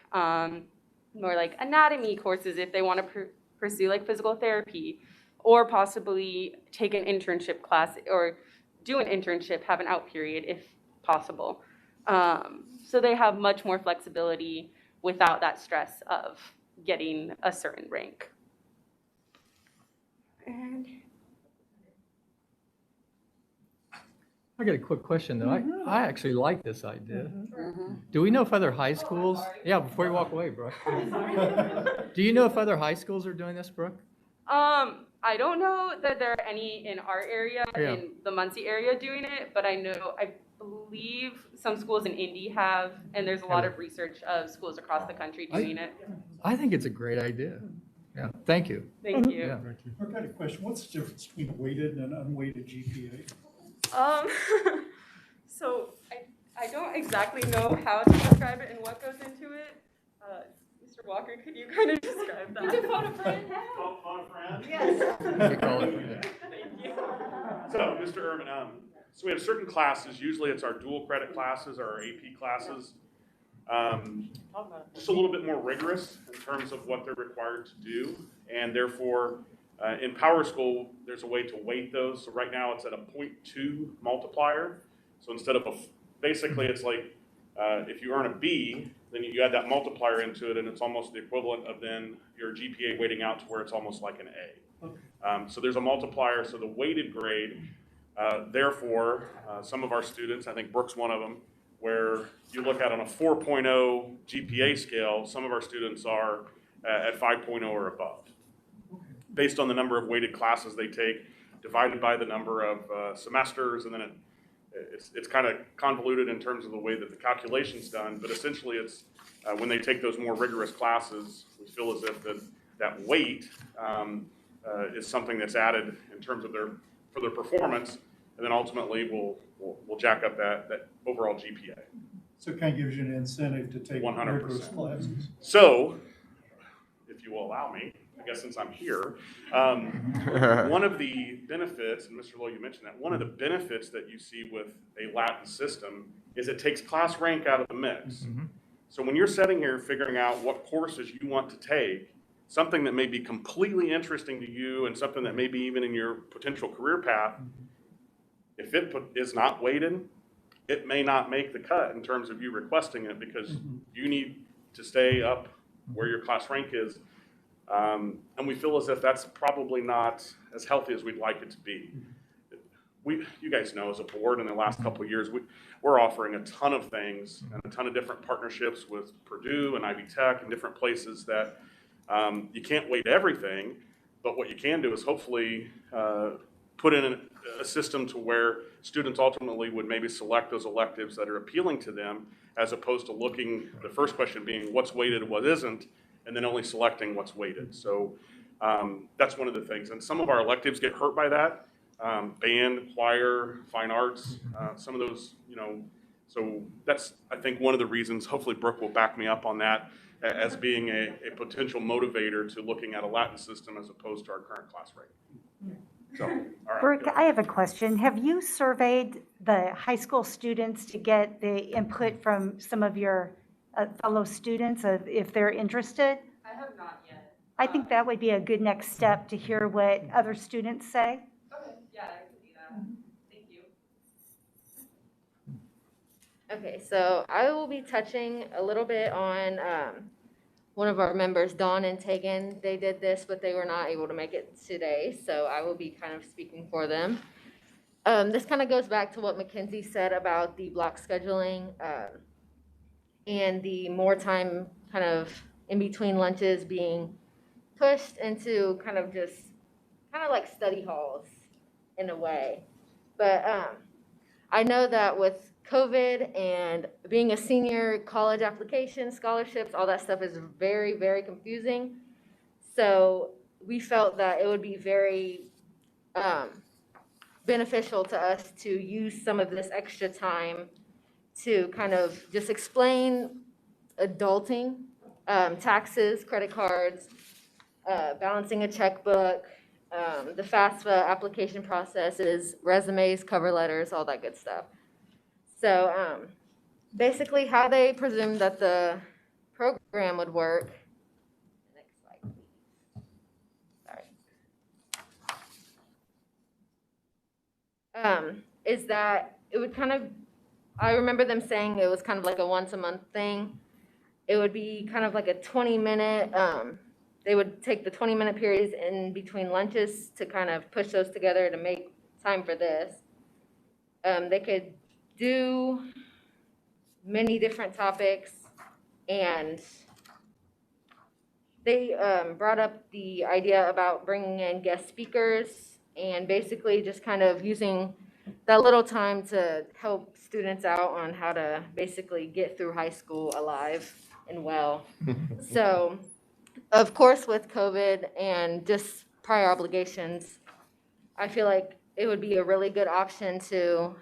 more like anatomy courses if they want to pursue like physical therapy, or possibly take an internship class or do an internship, have an out period if possible. So they have much more flexibility without that stress of getting a certain rank. And I got a quick question though. I actually like this idea. Do we know if other high schools, yeah, before you walk away, Brooke. Do you know if other high schools are doing this, Brooke? I don't know that there are any in our area, Yeah. in the Muncie area doing it, but I believe some schools in Indy have, and there's a lot of research of schools across the country doing it. I think it's a great idea. Yeah, thank you. Thank you. Yeah. I've got a question. What's the difference between weighted and unweighted GPA? So I don't exactly know how to describe it and what goes into it. Mr. Walker, could you kind of describe that? You can phone a friend. Phone a friend? Yes. You call it- Thank you. So, Mr. Erman, so we have certain classes, usually it's our dual credit classes or our AP classes. Just a little bit more rigorous in terms of what they're required to do. And therefore, in Power School, there's a way to weight those. So right now it's at a 0.2 multiplier. So instead of basically it's like if you earn a B, then you add that multiplier into it, and it's almost the equivalent of then your GPA weighting out to where it's almost like an A. Okay. So there's a multiplier. So the weighted grade, therefore, some of our students, I think Brooke's one of them, where you look at on a 4.0 GPA scale, some of our students are at 5.0 or above, based on the number of weighted classes they take, divided by the number of semesters, and then it's kind of convoluted in terms of the way that the calculation's done, but essentially it's when they take those more rigorous classes, we feel as if that weight is something that's added in terms of for their performance, and then ultimately we'll jack up that overall GPA. So it kind of gives you an incentive to take 100%. rigorous classes. So, if you will allow me, I guess since I'm here, one of the benefits, and Mr. Lowe, you mentioned that, one of the benefits that you see with a Latin system is it takes class rank out of the mix. So when you're sitting here figuring out what courses you want to take, something that may be completely interesting to you and something that may be even in your potential career path, if it is not weighted, it may not make the cut in terms of you requesting it because you need to stay up where your class rank is. And we feel as if that's probably not as healthy as we'd like it to be. You guys know, as a board in the last couple of years, we're offering a ton of things and a ton of different partnerships with Purdue and Ivy Tech and different places that you can't weight everything, but what you can do is hopefully put in a system to where students ultimately would maybe select those electives that are appealing to them, as opposed to looking, the first question being what's weighted and what isn't, and then only selecting what's weighted. So that's one of the things. And some of our electives get hurt by that. Band, choir, fine arts, some of those, so that's, I think, one of the reasons, hopefully Brooke will back me up on that, as being a potential motivator to looking at a Latin system as opposed to our current class rate. So, all right. Brooke, I have a question. Have you surveyed the high school students to get the input from some of your fellow students of if they're interested? I have not yet. I think that would be a good next step to hear what other students say. Okay, yeah, I can do that. Thank you. Okay, so I will be touching a little bit on one of our members, Dawn and Tegan. They did this, but they were not able to make it today, so I will be kind of speaking for them. This kind of goes back to what Mackenzie said about the block scheduling and the more time kind of in between lunches being pushed into kind of like study halls in a way. But I know that with COVID and being a senior, college application, scholarships, all that stuff is very, very confusing. So we felt that it would be very beneficial to us to use some of this extra time to kind of just explain adulting, taxes, credit cards, balancing a checkbook, the FAFSA application processes, resumes, cover letters, all that good stuff. So basically how they presumed that the program would work, next slide, please. Sorry. Is that it would kind of, I remember them saying it was kind of like a once a month thing. It would be kind of like a 20-minute, they would take the 20-minute periods in between lunches to kind of push those together to make time for this. They could do many different topics, and they brought up the idea about bringing in guest speakers and basically just kind of using that little time to help students out on how to basically get through high school alive and well. So, of course, with COVID and just prior obligations, I feel like it would be a really good option to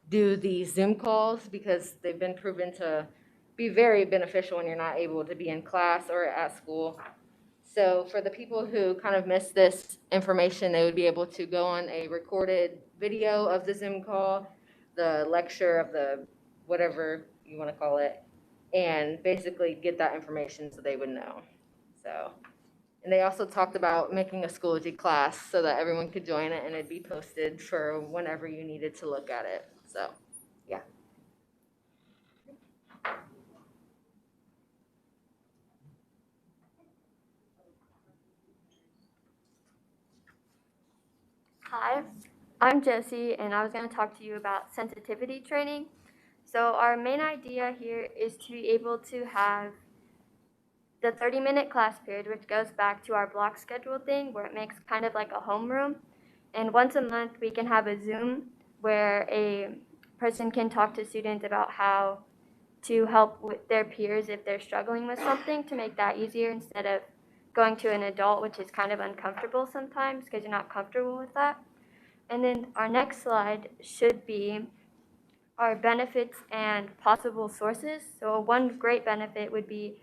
do the Zoom calls because they've been proven to be very beneficial when you're not able to be in class or at school. So for the people who kind of miss this information, they would be able to go on a recorded video of the Zoom call, the lecture of the whatever you want to call it, and basically get that information so they would know. So, and they also talked about making a Schoology class so that everyone could join it and it'd be posted for whenever you needed to look at it. So, yeah. Hi, I'm Jessie, and I was going to talk to you about sensitivity training. So our main idea here is to be able to have the 30-minute class period, which goes back to our block schedule thing, where it makes kind of like a homeroom. And once a month, we can have a Zoom where a person can talk to students about how to help with their peers if they're struggling with something, to make that easier instead of going to an adult, which is kind of uncomfortable sometimes because you're not comfortable with that. And then our next slide should be our benefits and possible sources. So one great benefit would be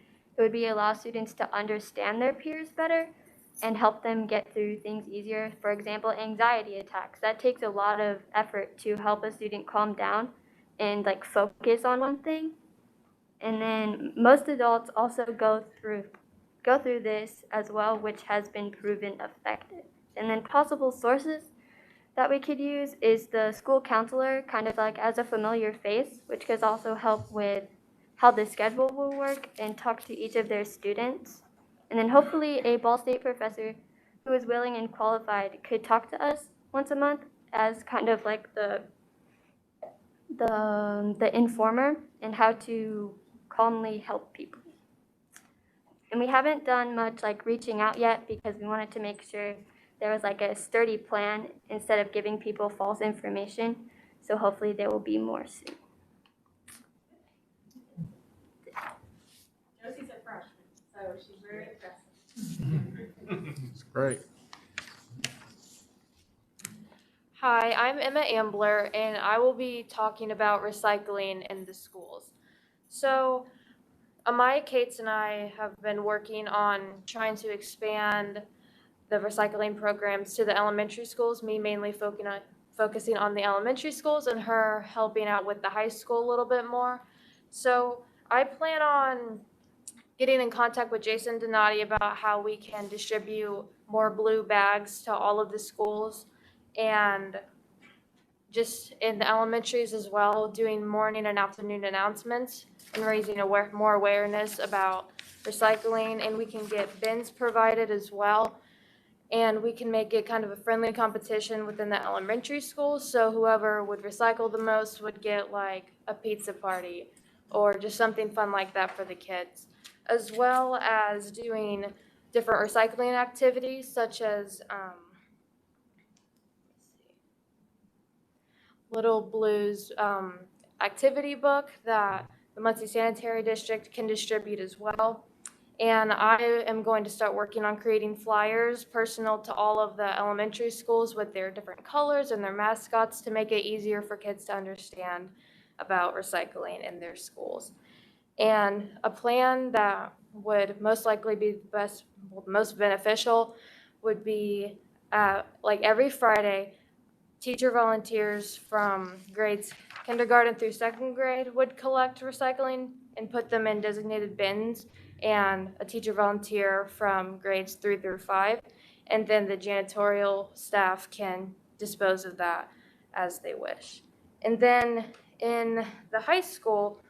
allow students to understand their peers better and help them get through things easier. For example, anxiety attacks. That takes a lot of effort to help a student calm down and like focus on one thing. And then most adults also go through this as well, which has been proven effective. And then possible sources that we could use is the school counselor, kind of like as a familiar face, which could also help with how the schedule will work and talk to each of their students. And then hopefully a Ball State professor who is willing and qualified could talk to us once a month as kind of like the informer and how to calmly help people. And we haven't done much like reaching out yet because we wanted to make sure there was like a sturdy plan instead of giving people false information. So hopefully there will be more soon. Josie's a freshman, so she's very impressive. It's great. Hi, I'm Emma Ambler, and I will be talking about recycling in the schools. So, Amaya Cates and I have been working on trying to expand the recycling programs to the elementary schools, me mainly focusing on the elementary schools and her helping out with the high school a little bit more. So I plan on getting in contact with Jason Donati about how we can distribute more blue bags to all of the schools, and just in the elementaries as well, doing morning and afternoon announcements and raising more awareness about recycling. And we can get bins provided as well. And we can make it kind of a friendly competition within the elementary schools. So whoever would recycle the most would get like a pizza party or just something fun like that for the kids. As well as doing different recycling activities such as Little Blues activity book that the Muncie Sanitary District can distribute as well. And I am going to start working on creating flyers personal to all of the elementary schools with their different colors and their mascots to make it easier for kids to understand about recycling in their schools. And a plan that would most likely be most beneficial would be like every Friday, teacher volunteers from grades kindergarten through second grade would collect recycling and put them in designated bins, and a teacher volunteer from grades 3 through 5. And then the janitorial staff can dispose of that as they wish. And then in the high school,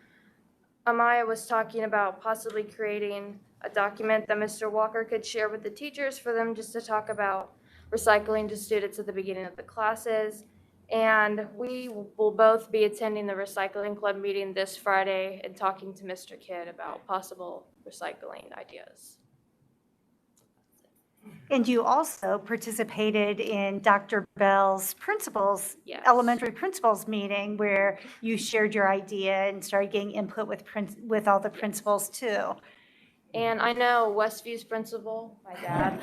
Amaya was talking about possibly creating a document that Mr. Walker could share with the teachers for them just to talk about recycling to students at the beginning of the classes. And we will both be attending the recycling club meeting this Friday and talking to Mr. Kidd about possible recycling ideas. And you also participated in Dr. Bell's principals, Yes. elementary principals meeting where you shared your idea and started getting input with all the principals too. And I know Westview's principal, my dad,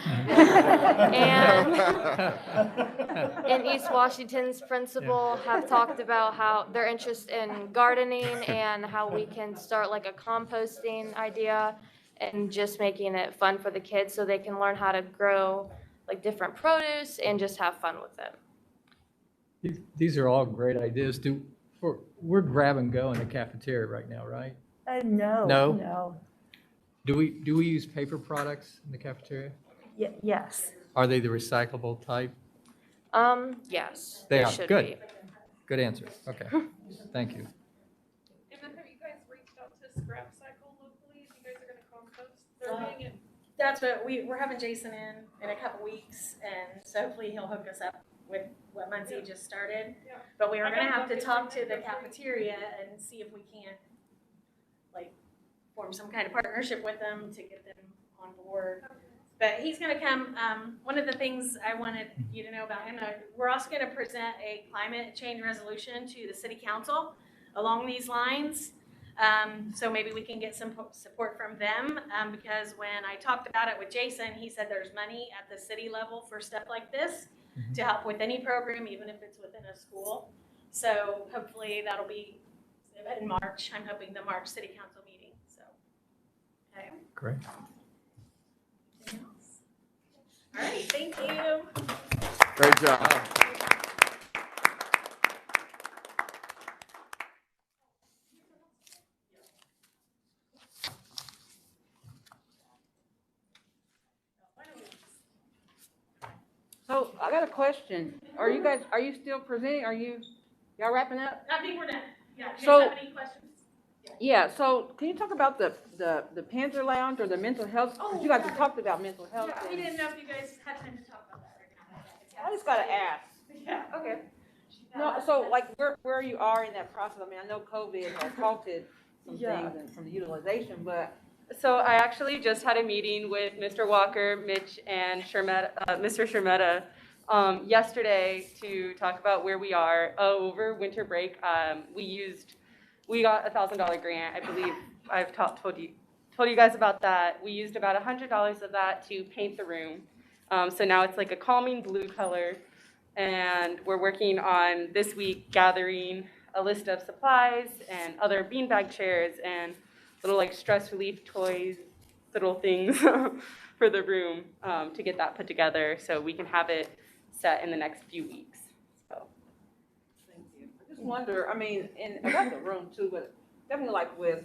and East Washington's principal have talked about how their interest in gardening and how we can start like a composting idea and just making it fun for the kids so they can learn how to grow like different produce and just have fun with it. These are all great ideas. We're grab and go in the cafeteria right now, right? No. No? No. Do we use paper products in the cafeteria? Yes. Are they the recyclable type? Yes. They are. should Good. be. Good answer. Okay. Thank you. And then have you guys reached out to Scrap Cycle locally? If you guys are gonna compost, they're doing it. That's what we're having Jason in a couple weeks, and so hopefully he'll hook us up with what Muncie just started. Yeah. But we are I gonna got have to buckets talk from to the him. cafeteria and see if we can't, like, form some kind of partnership with them to get them on board. But he's gonna come, one of the things I wanted you to know about him, we're also gonna present a climate change resolution to the city council along these lines. So maybe we can get some support from them, because when I talked about it with Jason, he said there's money at the city level for stuff like this to help with any program, even if it's within a school. So hopefully that'll be in March. I'm hoping the March city council meeting, so. Okay. Great. Anything else? All right, thank you. Great job. So I got a question. Are you still presenting? Y'all wrapping up? I think we're done. Yeah, do you So- have any questions? Yeah, so can you talk about the Panther Lounge or the mental health? Oh, 'Cause you guys yeah. have talked about mental health. Yeah, we and- didn't know if you guys had time to talk about that right now. I just gotta ask. Yeah, okay. No, so like where you are in that process, I mean, I know COVID has halted some Yeah. things and from the utilization, but So I actually just had a meeting with Mr. Walker, Mitch, and Mr. Shermetta yesterday to talk about where we are. Over winter break, we got a $1,000 grant. I believe I've told you guys about that. We used about $100 of that to paint the room. So now it's like a calming blue color. And we're working on this week gathering a list of supplies and other beanbag chairs and little like stress relief toys, little things for the room to get that put together so we can have it set in the next few weeks. So. thank you. I just wonder, I mean, and about the room too, but definitely like with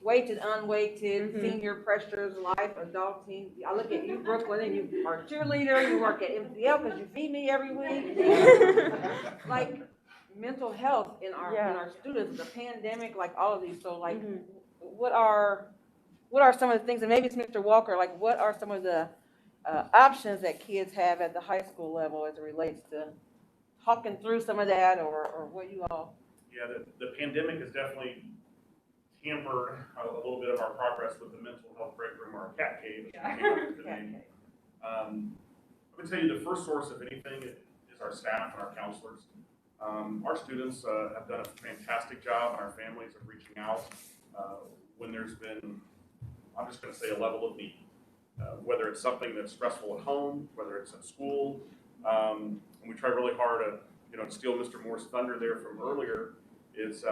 weighted, unweighted, senior pressures, life, adulting. I look at you, Brooklyn, and you are a cheerleader, you work at MCL because you feed me every week. Like mental health in our students, the pandemic, like all of these. So like, what are some of the things, and maybe it's Mr. Walker, like what are some of the options that kids have at the high school level as it relates to talking through some of that, or what you all? Yeah, the pandemic has definitely hampered a little bit of our progress with the mental health break room, or cat cave, as we came up with the name. I would tell you the first source of anything is our staff and our counselors. Our students have done a fantastic job, and our families of reaching out when there's been, I'm just going to say, a level of need. Whether it's something that's stressful at home, whether it's at school, and we try really hard to steal Mr. Moore's thunder there from earlier. Is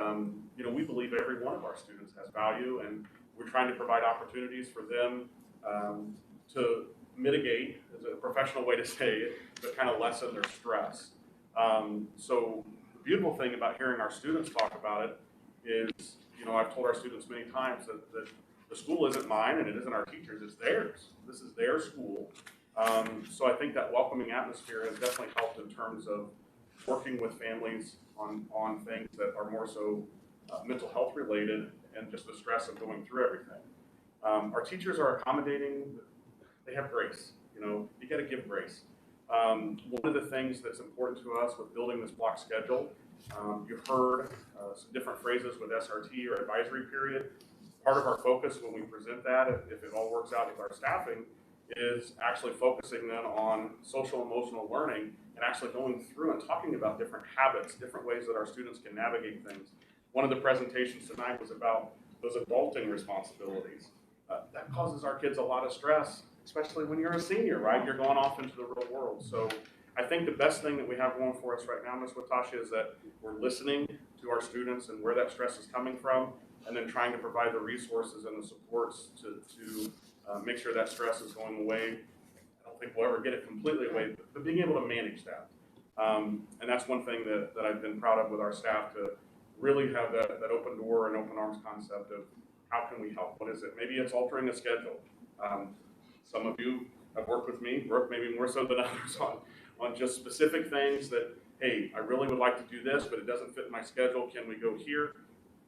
we believe every one of our students has value, and we're trying to provide opportunities for them to mitigate, is a professional way to say it, but kind of lessen their stress. So the beautiful thing about hearing our students talk about it is, I've told our students many times that the school isn't mine and it isn't our teachers, it's theirs. This is their school. So I think that welcoming atmosphere has definitely helped in terms of working with families on things that are more so mental health related and just the stress of going through everything. Our teachers are accommodating. They have grace. You got to give grace. One of the things that's important to us with building this block schedule, you've heard some different phrases with SRT or advisory period. Part of our focus when we present that, if it all works out with our staffing, is actually focusing then on social emotional learning and actually going through and talking about different habits, different ways that our students can navigate things. One of the presentations tonight was about those adulting responsibilities. That causes our kids a lot of stress, especially when you're a senior, right? You're going off into the real world. So I think the best thing that we have going for us right now, Ms. Watasha, is that we're listening to our students and where that stress is coming from, and then trying to provide the resources and the supports to make sure that stress is going away. I don't think we'll ever get it completely away, but being able to manage that. And that's one thing that I've been proud of with our staff, to really have that open door and open arms concept of how can we help? What is it? Maybe it's altering a schedule. Some of you have worked with me, Brooke maybe more so than others, on just specific things that, hey, I really would like to do this, but it doesn't fit my schedule. Can we go here?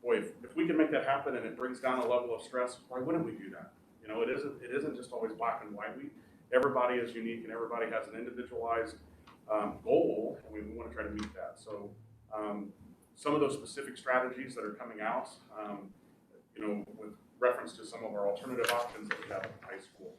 Boy, if we can make that happen and it brings down a level of stress, why wouldn't we do that? It isn't just always black and white. Everybody is unique and everybody has an individualized goal, and we want to try to meet that. So some of those specific strategies that are coming out, with reference to some of our alternative options that we have in high school,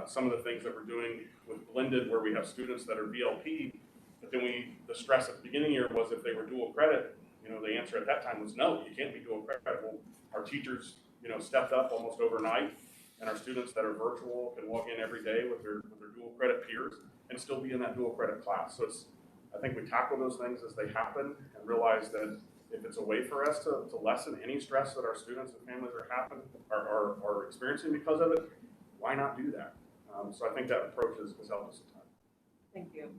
some of the things that we're doing with blended, where we have students that are VLP, but then the stress at the beginning of the year was if they were dual credit, The answer at that time was no, you can't be dual credit. Well, our teachers, stepped up almost overnight, and our students that are virtual can walk in every day with their dual credit peers and still be in that dual credit class. So I think we tackle those things as they happen and realize that if it's a way for us to lessen any stress that our students and families are experiencing because of it, why not do that? So I think that approach has helped us a ton. Thank you.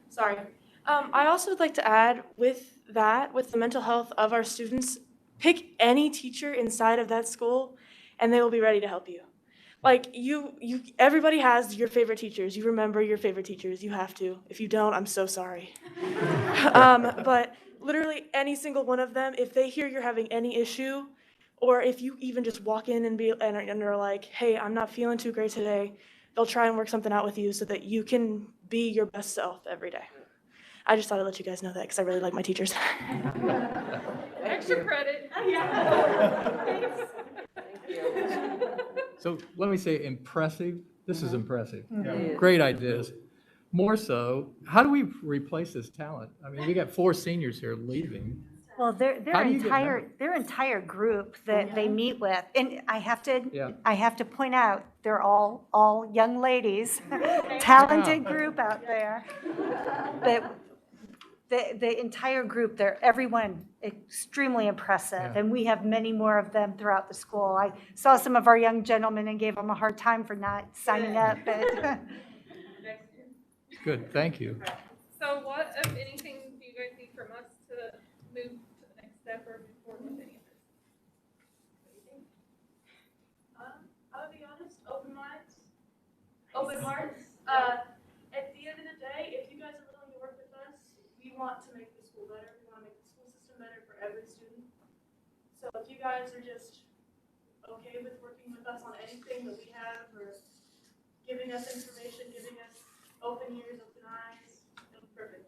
Sorry. I also would like to add with the mental health of our students, pick any teacher inside of that school and they will be ready to help you. Like everybody has your favorite teachers. You remember your favorite teachers. You have to. If you don't, I'm so sorry. But literally any single one of them, if they hear you're having any issue, or if you even just walk in and they're like, hey, I'm not feeling too great today, they'll try and work something out with you so that you can be your best self every day. I just thought I'd let you guys know that because I really like my teachers. Extra credit. Thanks. Thank you. So let me say impressive. This is impressive. Yeah. Great ideas. More so, how do we replace this talent? I mean, we got 4 seniors here leaving. Well, their How do you get entire group that they meet with, and I have Yeah. to point out, they're all young ladies, talented group out there. But the entire group, everyone extremely impressive, and we have many more of them throughout the school. I saw some of our young gentlemen and gave them a hard time for not signing up, but. Good, thank you. So what, if anything, do you guys need from us to move to the next step or move forward with any of this? I'll be honest, open minds, open hearts. At the end of the day, if you guys are willing to work with us, we want to make the school better. We want to make the school system better for every student. So if you guys are just okay with working with us on anything that we have, or giving us information, giving us open ears, open eyes, it'll be perfect.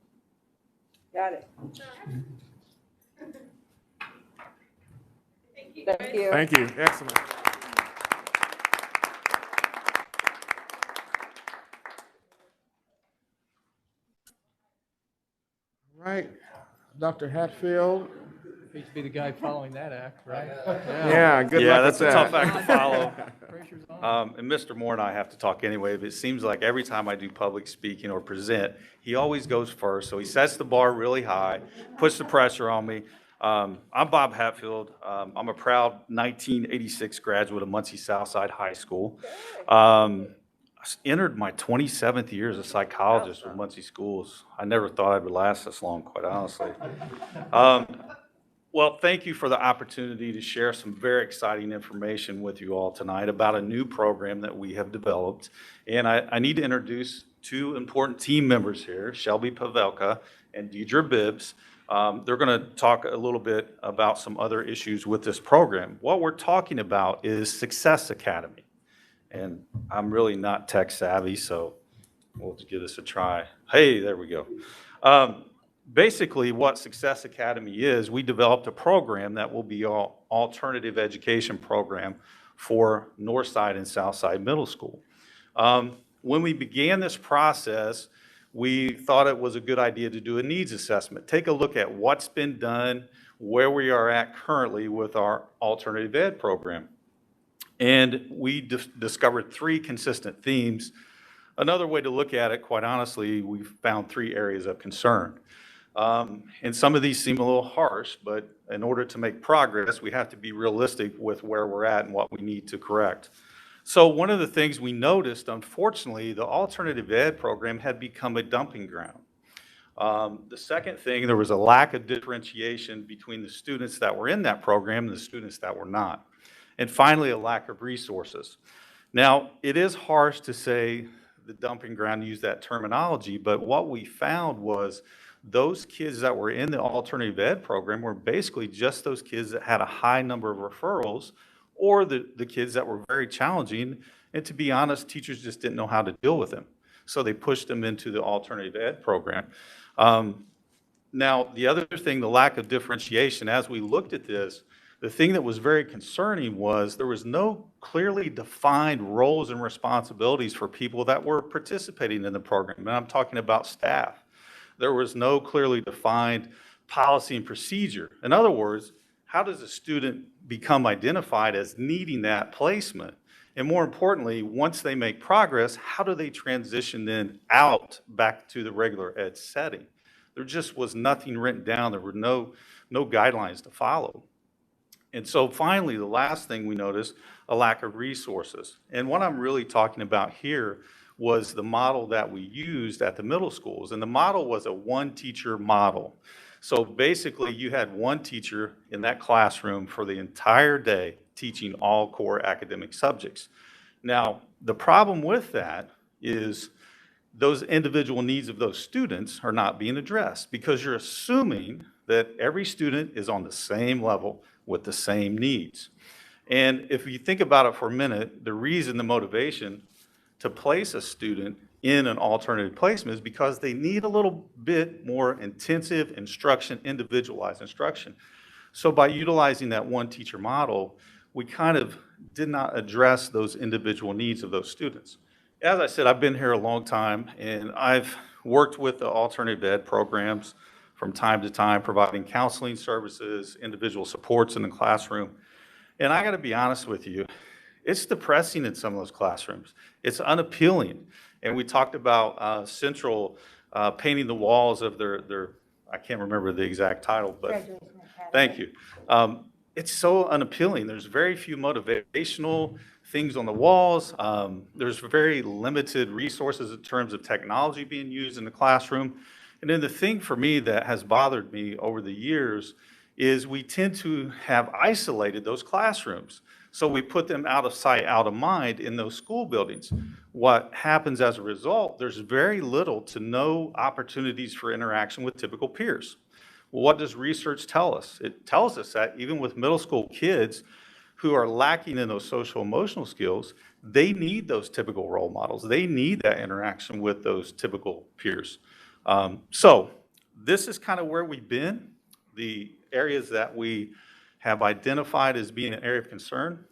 Got it. Thank you. Thank you. Thank you. Excellent. Right. Dr. Hatfield. Hate to be the guy following that act, right? Yeah, good Yeah, luck that's with a tough that. act to follow. Pressure's on. And Mr. Moore and I have to talk anyway, but it seems like every time I do public speaking or present, he always goes first. So he sets the bar really high, puts the pressure on me. I'm Bob Hatfield. I'm a proud 1986 graduate of Muncie Southside High School. I entered my 27th year as a psychologist with Muncie Schools. I never thought I would last this long, quite honestly. Well, thank you for the opportunity to share some very exciting information with you all tonight about a new program that we have developed. And I need to introduce 2 important team members here, Shelby Pavelka and Deidre Bibbs. They're going to talk a little bit about some other issues with this program. What we're talking about is Success Academy. And I'm really not tech savvy, so we'll give this a try. Hey, there we go. Basically, what Success Academy is, we developed a program that will be an alternative education program for Northside and Southside Middle School. When we began this process, we thought it was a good idea to do a needs assessment. Take a look at what's been done, where we are at currently with our alternative ed program. And we discovered 3 consistent themes. Another way to look at it, quite honestly, we found 3 areas of concern. And some of these seem a little harsh, but in order to make progress, we have to be realistic with where we're at and what we need to correct. So one of the things we noticed, unfortunately, the alternative ed program had become a dumping ground. The second thing, there was a lack of differentiation between the students that were in that program and the students that were not. And finally, a lack of resources. Now, it is harsh to say the dumping ground, use that terminology, but what we found was those kids that were in the alternative ed program were basically just those kids that had a high number of referrals, or the kids that were very challenging. And to be honest, teachers just didn't know how to deal with them. So they pushed them into the alternative ed program. Now, the other thing, the lack of differentiation, as we looked at this, the thing that was very concerning was there was no clearly defined roles and responsibilities for people that were participating in the program. And I'm talking about staff. There was no clearly defined policy and procedure. In other words, how does a student become identified as needing that placement? And more importantly, once they make progress, how do they transition then out back to the regular ed setting? There just was nothing written down. There were no guidelines to follow. And so finally, the last thing we noticed, a lack of resources. And what I'm really talking about here was the model that we used at the middle schools. And the model was a one-teacher model. So basically, you had one teacher in that classroom for the entire day teaching all core academic subjects. Now, the problem with that is those individual needs of those students are not being addressed because you're assuming that every student is on the same level with the same needs. And if you think about it for a minute, the reason, the motivation to place a student in an alternative placement is because they need a little bit more intensive instruction, individualized instruction. So by utilizing that one teacher model, we kind of did not address those individual needs of those students. As I said, I've been here a long time, and I've worked with the alternative ed programs from time to time, providing counseling services, individual supports in the classroom. And I got to be honest with you, it's depressing in some of those classrooms. It's unappealing. And we talked about Central painting the walls of their, I can't remember the exact title, but thank you. It's so unappealing. There's very few motivational things on the walls. There's very limited resources in terms of technology being used in the classroom. And then the thing for me that has bothered me over the years is we tend to have isolated those classrooms. So we put them out of sight, out of mind in those school buildings. What happens as a result, there's very little to no opportunities for interaction with typical peers. Well, what does research tell us? It tells us that even with middle school kids who are lacking in those social emotional skills, they need those typical role models. They need that interaction with those typical peers. So this is kind of where we've been, the areas that we have identified as being an area of concern.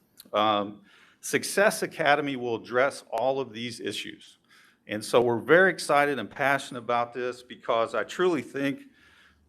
Success Academy will address all of these issues. And so we're very excited and passionate about this because I truly think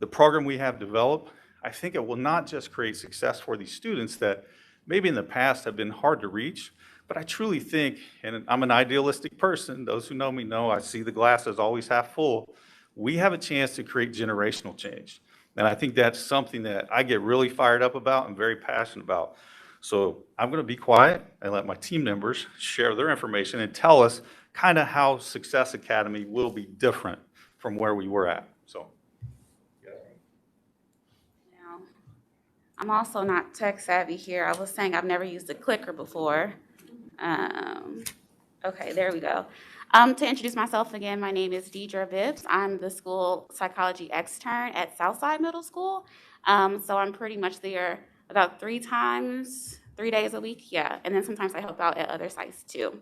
the program we have developed, I think it will not just create success for these students that maybe in the past have been hard to reach, but I truly think, and I'm an idealistic person, those who know me know I see the glass as always half full, we have a chance to create generational change. And I think that's something that I get really fired up about and very passionate about. So I'm going to be quiet and let my team members share their information and tell us kind of how Success Academy will be different from where we were at. So. Now, I'm also not tech savvy here. I was saying I've never used a clicker before. Okay, there we go. To introduce myself again, my name is Deidre Bibbs. I'm the school psychology extern at Southside Middle School. So I'm pretty much there about 3 days a week, yeah. And then sometimes I help out at other sites too.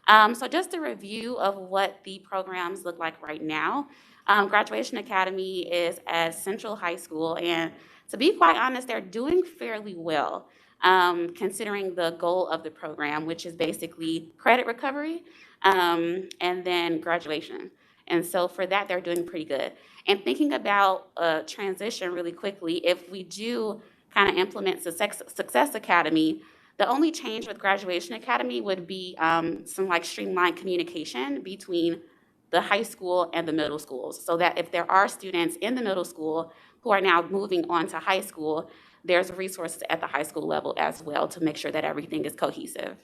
So just a review of what the programs look like right now. Graduation Academy is at Central High School, and to be quite honest, they're doing fairly well, considering the goal of the program, which is basically credit recovery. And then graduation. And so for that, they're doing pretty good. And thinking about a transition really quickly, if we do kind of implement Success Academy, the only change with Graduation Academy would be some like streamlined communication between the high school and the middle schools, so that if there are students in the middle school who are now moving on to high school, there's resources at the high school level as well to make sure that everything is cohesive.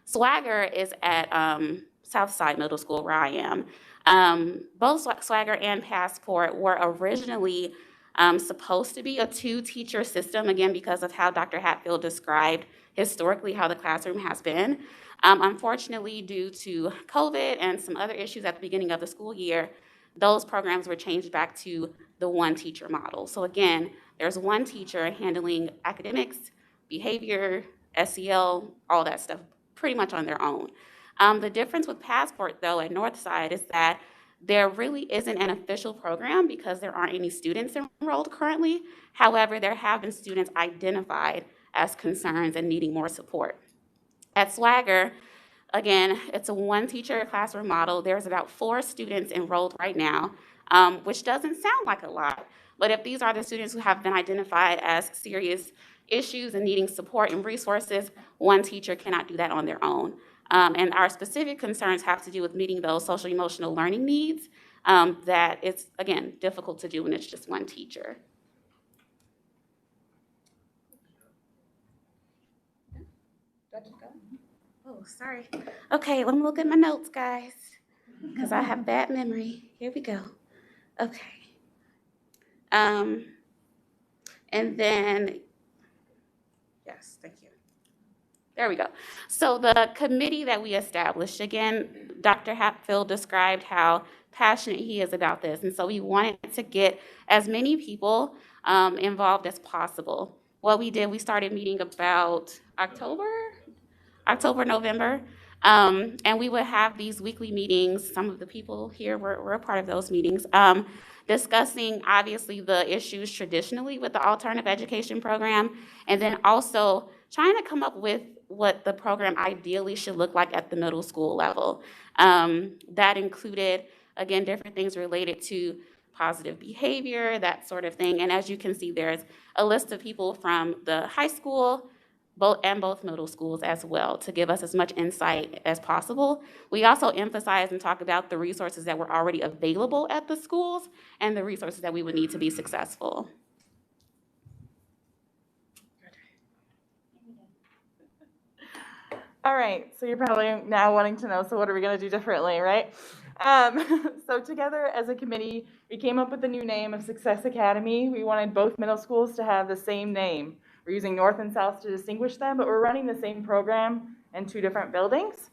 Swagger is at Southside Middle School, where I am. Both Swagger and Passport were originally supposed to be a 2-teacher system, again, because of how Dr. Hatfield described historically how the classroom has been. Unfortunately, due to COVID and some other issues at the beginning of the school year, those programs were changed back to the 1-teacher model. So again, there's one teacher handling academics, behavior, SEL, all that stuff, pretty much on their own. The difference with Passport, though, at Northside is that there really isn't an official program because there aren't any students enrolled currently. However, there have been students identified as concerns and needing more support. At Swagger, Again, it's a one teacher classroom model. There's about 4 students enrolled right now, which doesn't sound like a lot. But if these are the students who have been identified as serious issues and needing support and resources, one teacher cannot do that on their own. And our specific concerns have to do with meeting those social emotional learning needs that it's, again, difficult to do when it's just one teacher. Oh, sorry. Okay, let me look at my notes, guys, because I have bad memory. Here we go. Okay. And then, yes, thank you. There we go. So the committee that we established, again, Dr. Hatfield described how passionate he is about this. And so we wanted to get as many people involved as possible. What we did, we started meeting about October, November. And we would have these weekly meetings. Some of the people here were a part of those meetings, discussing obviously the issues traditionally with the alternative education program, and then also trying to come up with what the program ideally should look like at the middle school level. That included, again, different things related to positive behavior, that sort of thing. And as you can see, there's a list of people from the high school, both middle schools as well, to give us as much insight as possible. We also emphasize and talk about the resources that were already available at the schools and the resources that we would need to be successful. All right, so you're probably now wanting to know, so what are we going to do differently, right? So together as a committee, we came up with the new name of Success Academy. We wanted both middle schools to have the same name. We're using North and South to distinguish them, but we're running the same program in 2 different buildings.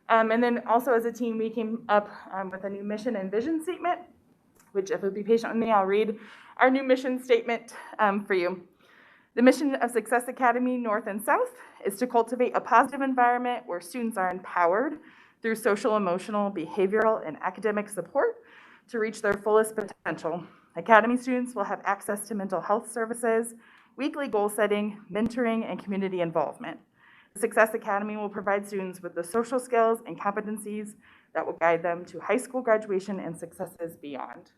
And then also as a team, we came up with a new mission and vision statement, which if you'll be patient with me, I'll read our new mission statement for you. The mission of Success Academy North and South is to cultivate a positive environment where students are empowered through social, emotional, behavioral, and academic support to reach their fullest potential. Academy students will have access to mental health services, weekly goal setting, mentoring, and community involvement. The Success Academy will provide students with the social skills and competencies that will guide them to high school graduation and successes beyond.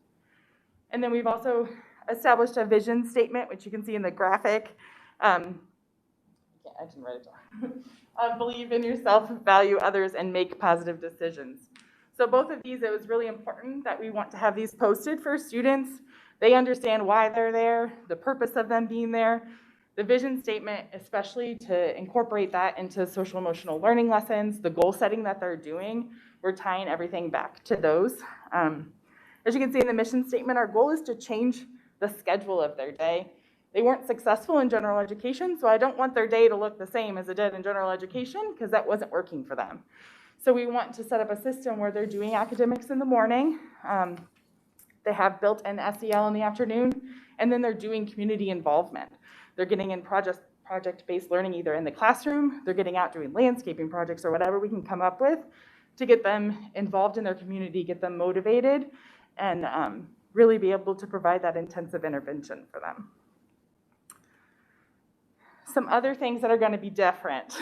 And then we've also established a vision statement, which you can see in the graphic. I can write it down. Believe in yourself, value others, and make positive decisions. So both of these, it was really important that we want to have these posted for students. They understand why they're there, the purpose of them being there. The vision statement, especially to incorporate that into social emotional learning lessons, the goal setting that they're doing, we're tying everything back to those. As you can see in the mission statement, our goal is to change the schedule of their day. They weren't successful in general education, so I don't want their day to look the same as it did in general education because that wasn't working for them. So we want to set up a system where they're doing academics in the morning, they have built-in SEL in the afternoon, and then they're doing community involvement. They're getting in project-based learning either in the classroom, they're getting out doing landscaping projects or whatever we can come up with to get them involved in their community, get them motivated, and really be able to provide that intensive intervention for them. Some other things that are going to be different.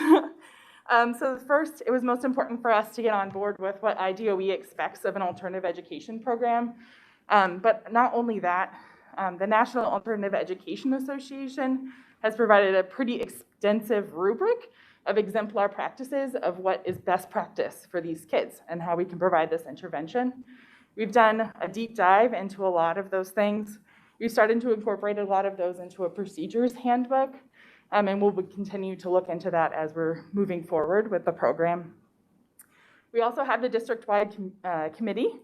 So first, it was most important for us to get on board with what IDOE expects of an alternative education program. But not only that, the National Alternative Education Association has provided a pretty extensive rubric of exemplar practices of what is best practice for these kids and how we can provide this intervention. We've done a deep dive into a lot of those things. We've started to incorporate a lot of those into a procedures handbook, and we'll continue to look into that as we're moving forward with the program. We also have the district-wide committee.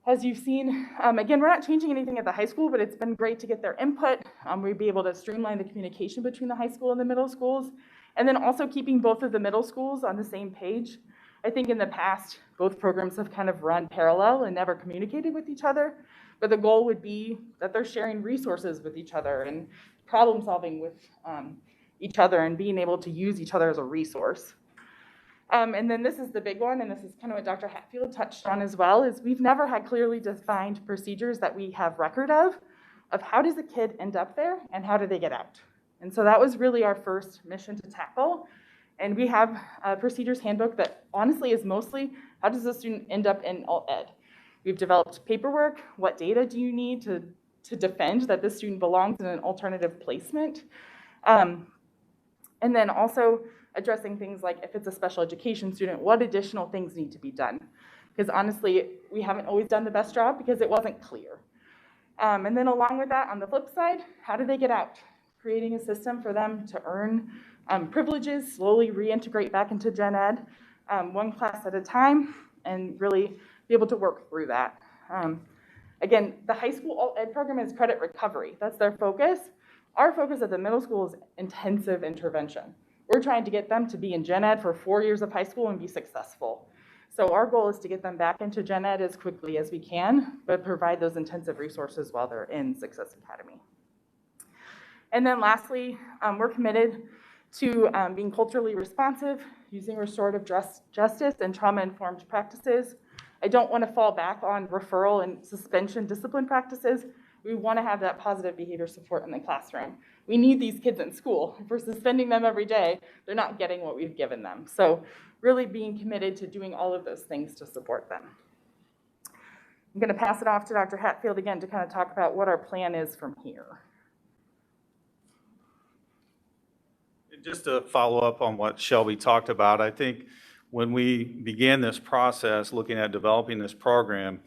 As you've seen, again, we're not changing anything at the high school, but it's been great to get their input. We'd be able to streamline the communication between the high school and the middle schools, and then also keeping both of the middle schools on the same page. I think in the past, both programs have kind of run parallel and never communicated with each other, but the goal would be that they're sharing resources with each other and problem solving with each other and being able to use each other as a resource. And then this is the big one, and this is kind of what Dr. Hatfield touched on as well, is we've never had clearly defined procedures that we have record of how does a kid end up there and how do they get out? And so that was really our first mission to tackle. And we have a procedures handbook that honestly is mostly, how does a student end up in alt ed? We've developed paperwork. What data do you need to defend that this student belongs in an alternative placement? And then also addressing things like if it's a special education student, what additional things need to be done? Because honestly, we haven't always done the best job because it wasn't clear. And then along with that, on the flip side, how do they get out? Creating a system for them to earn privileges, slowly reintegrate back into gen ed, one class at a time, and really be able to work through that. Again, the high school alt ed program is credit recovery. That's their focus. Our focus at the middle school is intensive intervention. We're trying to get them to be in gen ed for 4 years of high school and be successful. So our goal is to get them back into gen ed as quickly as we can, but provide those intensive resources while they're in Success Academy. And then lastly, we're committed to being culturally responsive, using restorative justice and trauma-informed practices. I don't want to fall back on referral and suspension discipline practices. We want to have that positive behavior support in the classroom. We need these kids in school. If we're suspending them every day, they're not getting what we've given them. So really being committed to doing all of those things to support them. I'm going to pass it off to Dr. Hatfield again to kind of talk about what our plan is from here. Just to follow up on what Shelby talked about, I think when we began this process looking at developing this program,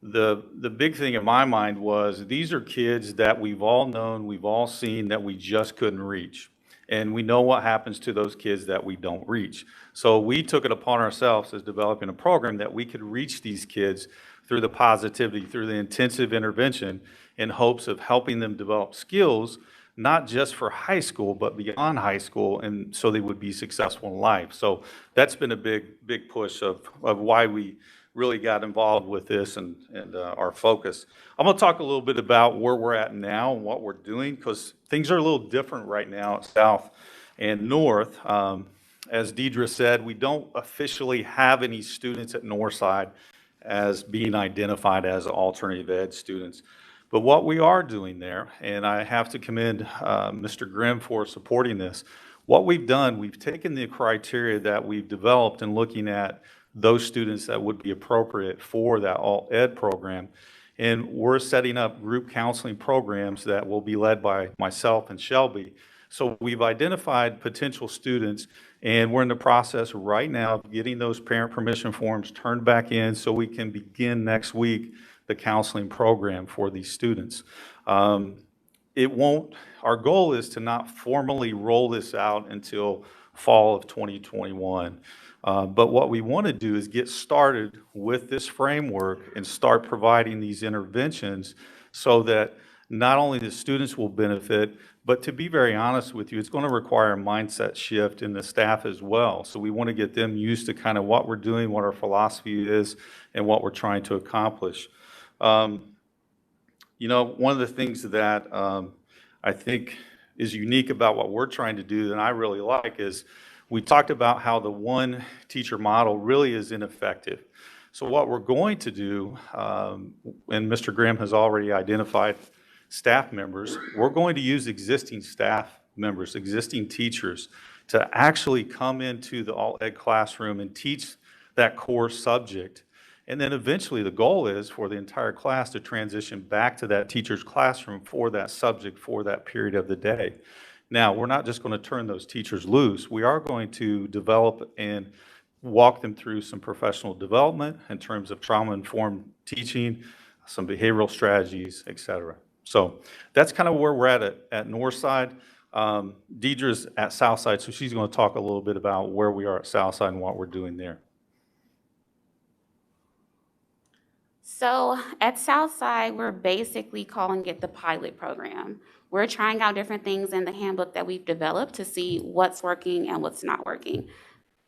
the big thing in my mind was these are kids that we've all known, we've all seen that we just couldn't reach. And we know what happens to those kids that we don't reach. So we took it upon ourselves as developing a program that we could reach these kids through the positivity, through the intensive intervention, in hopes of helping them develop skills, not just for high school, but beyond high school, and so they would be successful in life. So that's been a big push of why we really got involved with this and our focus. I'm going to talk a little bit about where we're at now and what we're doing, because things are a little different right now at South and North. As Deidre said, we don't officially have any students at Northside as being identified as alternative ed students. But what we are doing there, and I have to commend Mr. Grimm for supporting this, what we've done, we've taken the criteria that we've developed in looking at those students that would be appropriate for that alt ed program. And we're setting up group counseling programs that will be led by myself and Shelby. So we've identified potential students, and we're in the process right now of getting those parent permission forms turned back in so we can begin next week the counseling program for these students. Our goal is to not formally roll this out until fall of 2021. But what we want to do is get started with this framework and start providing these interventions so that not only the students will benefit, but to be very honest with you, it's going to require a mindset shift in the staff as well. So we want to get them used to kind of what we're doing, what our philosophy is, and what we're trying to accomplish. You know, one of the things that I think is unique about what we're trying to do that I really like is we talked about how the one teacher model really is ineffective. So what we're going to do, and Mr. Graham has already identified staff members, we're going to use existing staff members, existing teachers, to actually come into the alt ed classroom and teach that core subject. And then eventually the goal is for the entire class to transition back to that teacher's classroom for that subject for that period of the day. Now, we're not just going to turn those teachers loose. We are going to develop and walk them through some professional development in terms of trauma-informed teaching, some behavioral strategies, et cetera. So that's kind of where we're at Northside. Deidre's at Southside, so she's going to talk a little bit about where we are at Southside and what we're doing there. So at Southside, we're basically calling it the pilot program. We're trying out different things in the handbook that we've developed to see what's working and what's not working.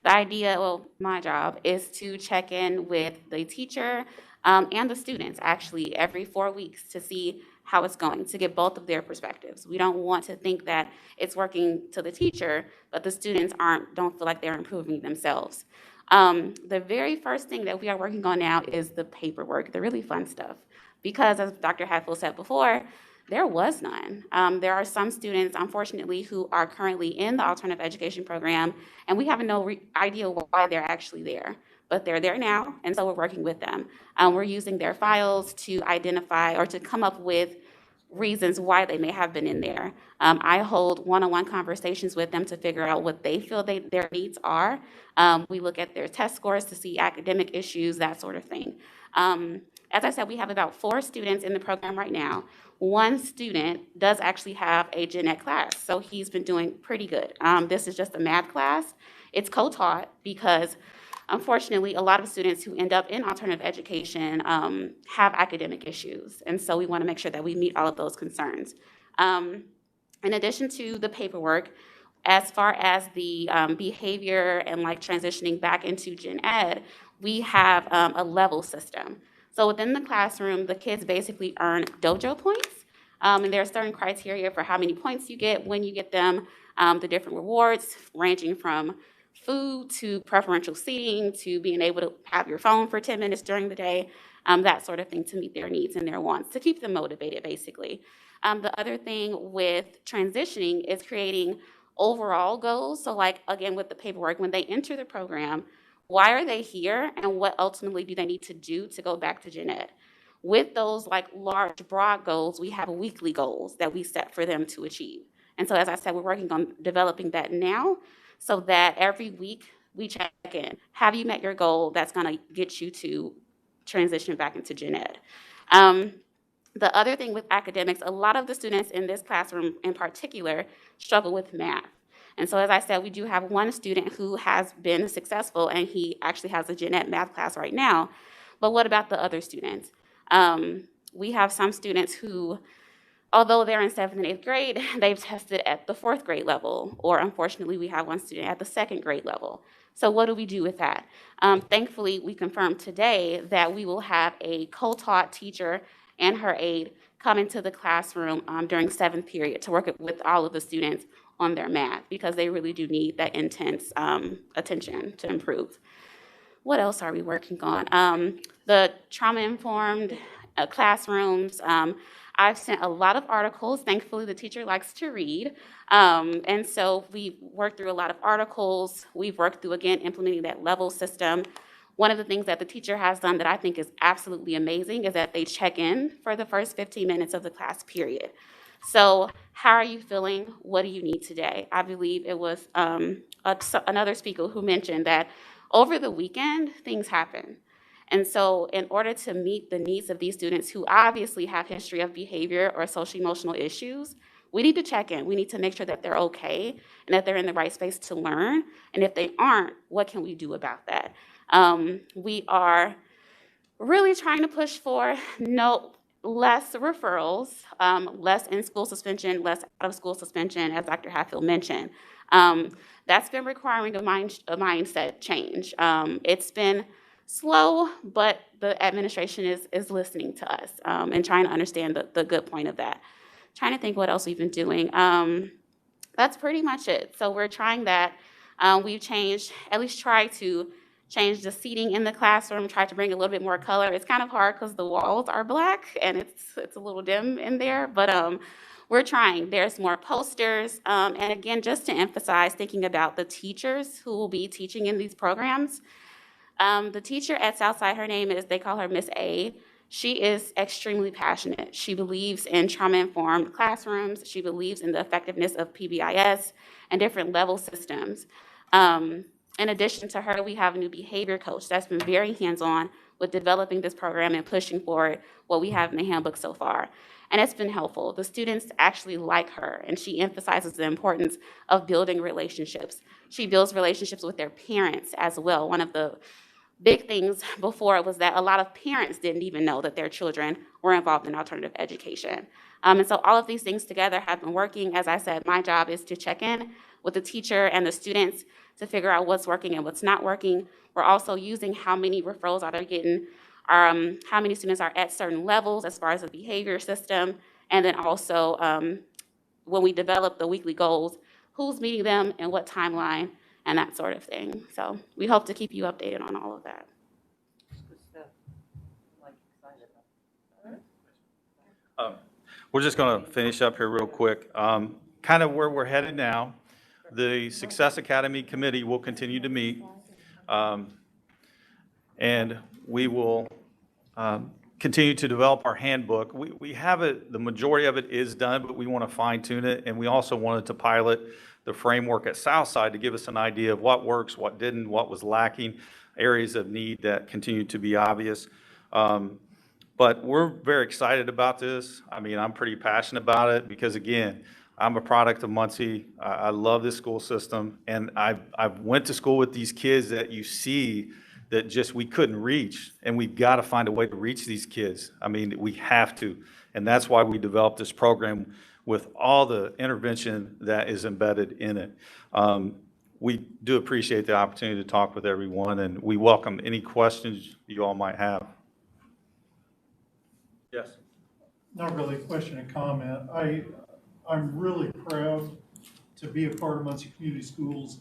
The idea, well, my job is to check in with the teacher and the students actually every 4 weeks to see how it's going, to get both of their perspectives. We don't want to think that it's working to the teacher, but the students don't feel like they're improving themselves. The very first thing that we are working on now is the paperwork, the really fun stuff. Because as Dr. Hatfield said before, there was none. There are some students, unfortunately, who are currently in the alternative education program, and we have no idea why they're actually there. But they're there now, and so we're working with them. We're using their files to identify or to come up with reasons why they may have been in there. I hold one-on-one conversations with them to figure out what they feel their needs are. We look at their test scores to see academic issues, that sort of thing. As I said, we have about 4 students in the program right now. One student does actually have a gen ed class, so he's been doing pretty good. This is just a math class. It's co-taught because unfortunately, a lot of students who end up in alternative education have academic issues, and so we want to make sure that we meet all of those concerns. In addition to the paperwork, as far as the behavior and like transitioning back into gen ed, we have a level system. So within the classroom, the kids basically earn dojo points, and there are certain criteria for how many points you get, when you get them, the different rewards ranging from food to preferential seating to being able to have your phone for 10 minutes during the day, that sort of thing to meet their needs and their wants, to keep them motivated, basically. The other thing with transitioning is creating overall goals. So like, again, with the paperwork, when they enter the program, why are they here and what ultimately do they need to do to go back to gen ed? With those like large, broad goals, we have weekly goals that we set for them to achieve. And so as I said, we're working on developing that now, so that every week we check in. Have you met your goal that's going to get you to transition back into gen ed? The other thing with academics, a lot of the students in this classroom in particular struggle with math. And so as I said, we do have one student who has been successful, and he actually has a gen ed math class right now. But what about the other students? We have some students who, although they're in 7th and 8th grade, they've tested at the 4th grade level, or unfortunately, we have one student at the 2nd grade level. So what do we do with that? Thankfully, we confirmed today that we will have a co-taught teacher and her aide come into the classroom during 7th period to work with all of the students on their math, because they really do need that intense attention to improve. What else are we working on? The trauma-informed classrooms. I've sent a lot of articles. Thankfully, the teacher likes to read. And so we worked through a lot of articles. We've worked through, again, implementing that level system. One of the things that the teacher has done that I think is absolutely amazing is that they check in for the first 15 minutes of the class period. So how are you feeling? What do you need today? I believe it was another speaker who mentioned that over the weekend, things happen. And so in order to meet the needs of these students who obviously have history of behavior or social emotional issues, we need to check in. We need to make sure that they're okay and that they're in the right space to learn. And if they aren't, what can we do about that? We are really trying to push for less referrals, less in-school suspension, less out-of-school suspension, as Dr. Hatfield mentioned. That's been requiring a mindset change. It's been slow, but the administration is listening to us and trying to understand the good point of that. Trying to think what else we've been doing. That's pretty much it. So we're trying that. We've changed, at least tried to change the seating in the classroom, tried to bring a little bit more color. It's kind of hard because the walls are black and it's a little dim in there, but we're trying. There's more posters. And again, just to emphasize, thinking about the teachers who will be teaching in these programs. The teacher at Southside, her name is, they call her Miss A. She is extremely passionate. She believes in trauma-informed classrooms. She believes in the effectiveness of PBIS and different level systems. In addition to her, we have a new behavior coach that's been very hands-on with developing this program and pushing forward what we have in the handbook so far. And it's been helpful. The students actually like her, and she emphasizes the importance of building relationships. She builds relationships with their parents as well. One of the big things before was that a lot of parents didn't even know that their children were involved in alternative education. And so all of these things together have been working. As I said, my job is to check in with the teacher and the students to figure out what's working and what's not working. We're also using how many referrals are they getting, how many students are at certain levels as far as the behavior system, and then also when we develop the weekly goals, who's meeting them and what timeline, and that sort of thing. So we hope to keep you updated on all of that. We're just going to finish up here real quick. Kind of where we're headed now. The Success Academy Committee will continue to meet, and we will continue to develop our handbook. We have it, the majority of it is done, but we want to fine tune it, and we also wanted to pilot the framework at Southside to give us an idea of what works, what didn't, what was lacking, areas of need that continue to be obvious. But we're very excited about this. I mean, I'm pretty passionate about it because, again, I'm a product of Muncie. I love this school system, and I've went to school with these kids that you see that just we couldn't reach, and we've got to find a way to reach these kids. I mean, we have to, and that's why we developed this program with all the intervention that is embedded in it. We do appreciate the opportunity to talk with everyone, and we welcome any questions you all might have. Yes. Not really a question and comment. I'm really proud to be a part of Muncie Community Schools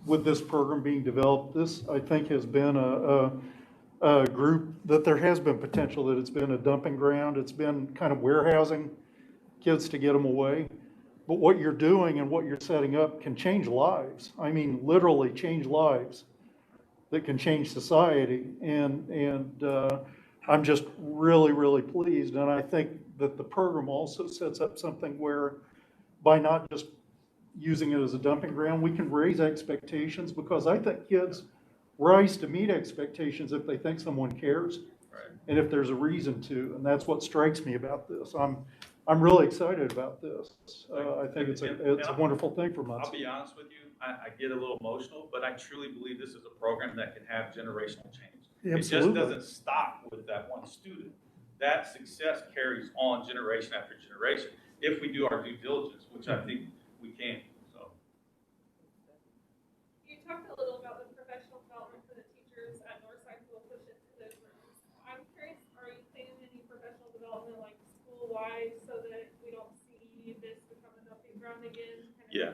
with this program being developed. This, I think, has been a group that there has been potential, that it's been a dumping ground. It's been kind of warehousing kids to get them away. But what you're doing and what you're setting up can change lives. I mean, literally change lives that can change society. And I'm just really, really pleased. And I think that the program also sets up something where by not just using it as a dumping ground, we can raise expectations, because I think kids rise to meet expectations if they think someone cares. Right. And if there's a reason to. And that's what strikes me about this. I'm really excited about this. I think it's a wonderful thing for Muncie. I'll be honest with you, I get a little emotional, but I truly believe this is a program that can have generational change. Absolutely. It just doesn't stop with that one student. That success carries on generation after generation if we do our due diligence, which I think we can. So, You talked a little about the professional development for the teachers at Northside, who will push it to those rooms. I'm curious, are you planning any professional development like school-wide so that we don't see this become a dumping ground again? yeah.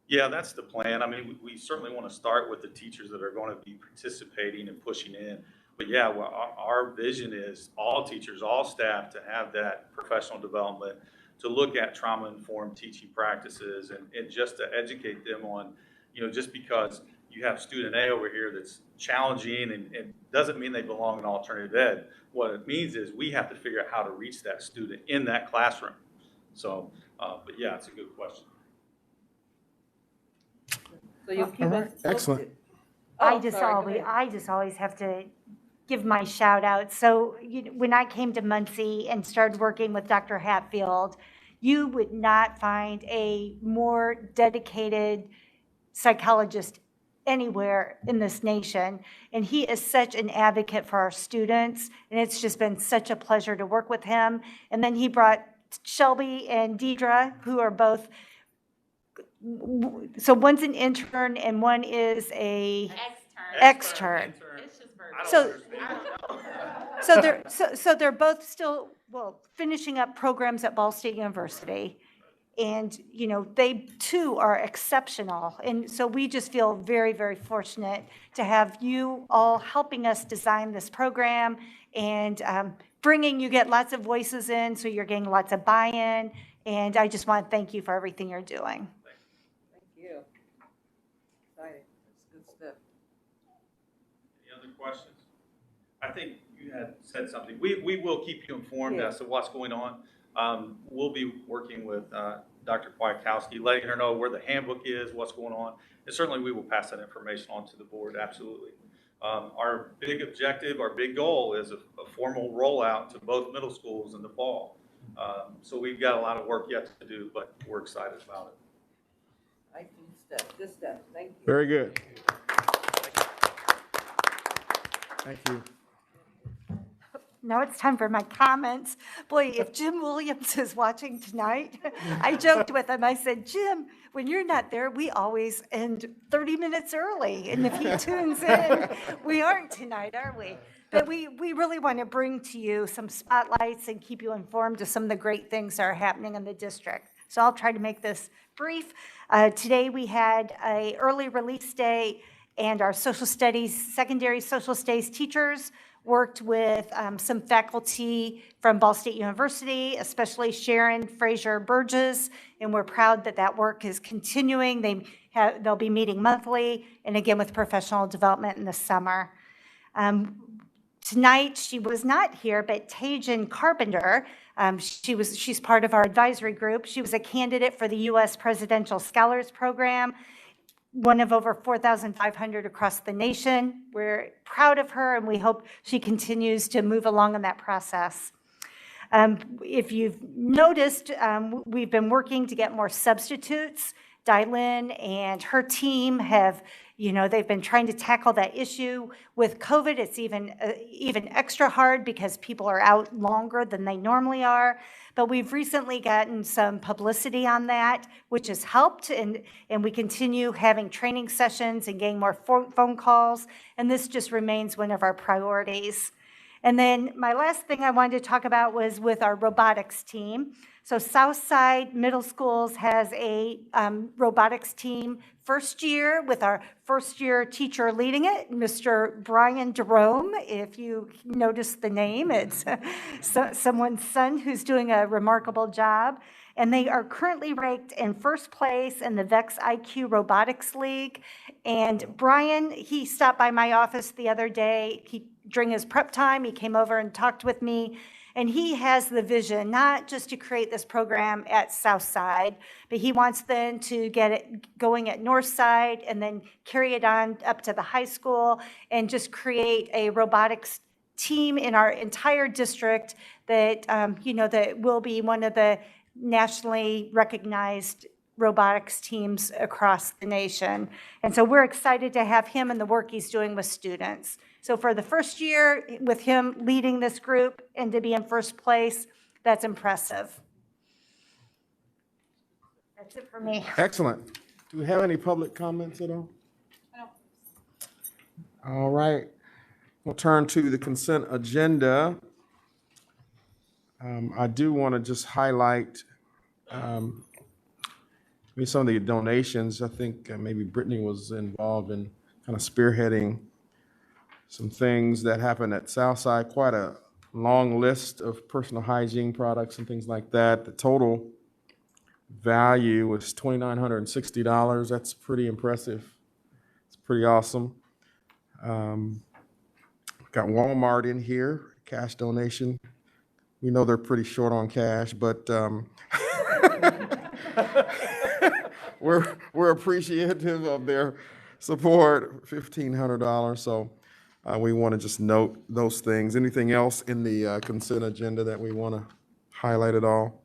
Yeah, that's the plan. I mean, we certainly want to start with the teachers that are going to be participating and pushing in. But yeah, well, our vision is all teachers, all staff to have that professional development, to look at trauma-informed teaching practices and just to educate them on, just because you have student A over here that's challenging and doesn't mean they belong in alternative ed. What it means is we have to figure out how to reach that student in that classroom. So, but yeah, it's a good question. So you'll keep All us right, excellent. Oh, I just always have to give my shout out. So when I came to Muncie and started working with Dr. Hatfield, you would not find a more dedicated psychologist anywhere in this nation. And he is such an advocate for our students. And it's just been such a pleasure to work with him. And then he brought Shelby and Deidre, who are both, so one's an intern and one is a extern. So they're both still, finishing up programs at Ball State University. And, they too are exceptional. And so we just feel very, very fortunate to have you all helping us design this program and you get lots of voices in, so you're getting lots of buy-in. And I just want to thank you for everything you're doing. Thank you. Exciting. That's good stuff. Any other questions? I think you had said something. We will keep you informed as to what's going on. We'll be working with Dr. Kwiatkowski, letting her know where the handbook is, what's going on. And certainly we will pass that information on to the board, absolutely. Our big objective, our big goal is a formal rollout to both middle schools in the fall. So we've got a lot of work yet to do, but we're excited about it. Nice stuff. Good stuff. Thank you. Very good. Thank you. Now it's time for my comments. Boy, if Jim Williams is watching tonight, I joked with him. I said, Jim, when you're not there, we always end 30 minutes early. And if he tunes in, we aren't tonight, are we? But we really want to bring to you some spotlights and keep you informed of some of the great things that are happening in the district. So I'll try to make this brief. Today we had an early release day, and our social studies, secondary social studies teachers worked with some faculty from Ball State University, especially Sharon Fraser Burgess, and we're proud that that work is continuing. They'll be meeting monthly, and again with professional development in the summer. Tonight, she was not here, but Tajan Carpenter, she's part of our advisory group. She was a candidate for the U.S. Presidential Scholars Program, one of over 4,500 across the nation. We're proud of her, and we hope she continues to move along in that process. If you've noticed, we've been working to get more substitutes. Dylin and her team have, they've been trying to tackle that issue. With COVID, it's even extra hard because people are out longer than they normally are. But we've recently gotten some publicity on that, which has helped, and we continue having training sessions and getting more phone calls, and this just remains one of our priorities. And then my last thing I wanted to talk about was with our robotics team. So Southside Middle Schools has a robotics team first year with our first year teacher leading it, Mr. Brian Jerome. If you notice the name, it's someone's son who's doing a remarkable job. And they are currently ranked in first place in the VEX IQ Robotics League. And Brian, he stopped by my office the other day. During his prep time, he came over and talked with me. And he has the vision, not just to create this program at Southside, but he wants then to get it going at Northside and then carry it on up to the high school and just create a robotics team in our entire district that, that will be one of the nationally recognized robotics teams across the nation. And so we're excited to have him and the work he's doing with students. So for the first year with him leading this group and to be in first place, that's impressive. That's it for me. Excellent. Do we have any public comments at all? No. All right. We'll turn to the consent agenda. I do want to just highlight maybe some of the donations. I think maybe Brittany was involved in kind of spearheading some things that happened at Southside, quite a long list of personal hygiene products and things like that. The total value was $2,960. That's pretty impressive. It's pretty awesome. Got Walmart in here, cash donation. We know they're pretty short on cash, but we're appreciative of their support, $1,500. So we want to just note those things. Anything else in the consent agenda that we want to highlight at all?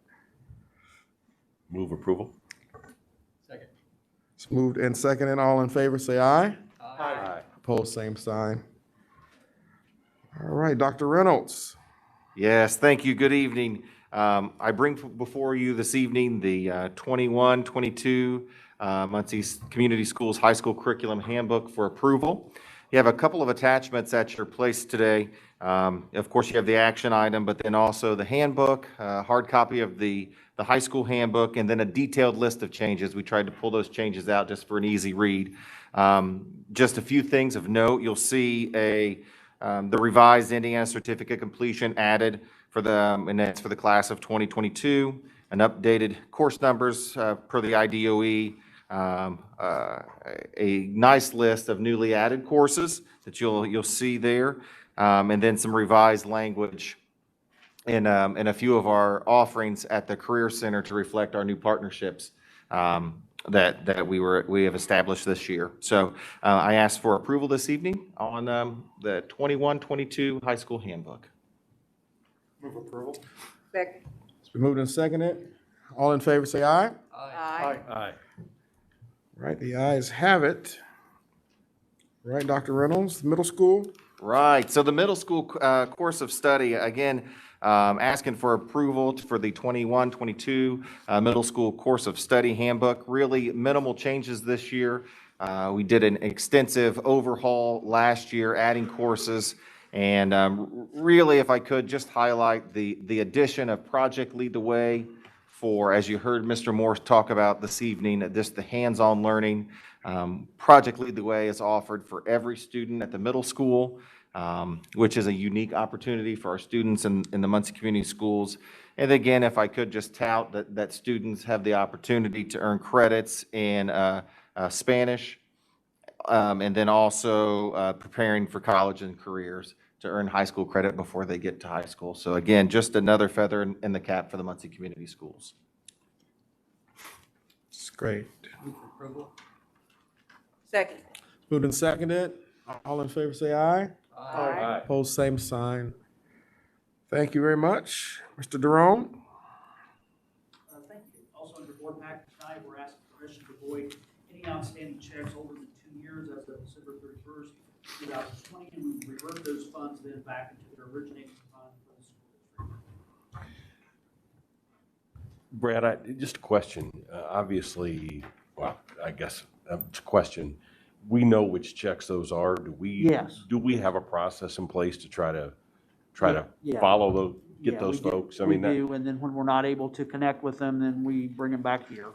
Move approval. Second. It's moved and seconded. All in favor, say aye. Aye. Opposed, same sign. All right, Dr. Reynolds. Yes, thank you. Good evening. I bring before you this evening the 21-22 Muncie Community Schools High School Curriculum Handbook for approval. You have a couple of attachments at your place today. Of course, you have the action item, but then also the handbook, hard copy of the high school handbook, and then a detailed list of changes. We tried to pull those changes out just for an easy read. Just a few things of note. You'll see the revised Indiana Certificate Completion added and that's for the class of 2022, an updated course numbers per the IDOE, a nice list of newly added courses that you'll see there, and then some revised language in a few of our offerings at the Career Center to reflect our new partnerships that we have established this year. So I ask for approval this evening on the 21-22 high school handbook. Move approval. Second. It's been moved and seconded. All in favor, say aye. Aye. Aye. Right, the ayes have it. Right, Dr. Reynolds, middle school. Right, so the middle school course of study, again, asking for approval for the 21-22 middle school course of study handbook. Really minimal changes this year. We did an extensive overhaul last year, adding courses. And really, if I could just highlight the addition of Project Lead the Way for, as you heard Mr. Morse talk about this evening, the hands-on learning. Project Lead the Way is offered for every student at the middle school. which is a unique opportunity for our students in the Muncie Community Schools. And again, if I could just tout that students have the opportunity to earn credits in Spanish, and then also preparing for college and careers to earn high school credit before they get to high school. So again, just another feather in the cap for the Muncie Community Schools. It's great. Second. Moved and seconded. All in favor say aye. Aye. Opposed, same sign. Thank you very much. Mr. Jerome? Thank you. Also, under board packet tonight, we're asking permission to void any outstanding checks older than 2 years as of December 31st, 2020, and we revert those funds then back into their originating fund for the school district. Brad, just a question. Obviously, well, I guess it's a question. We know which checks those are. Yes. Do we have a process in place to try to Yeah. follow those, get Yeah, those we do. folks? I We mean, that, do, and then when we're not able to connect with them, then we bring them back here.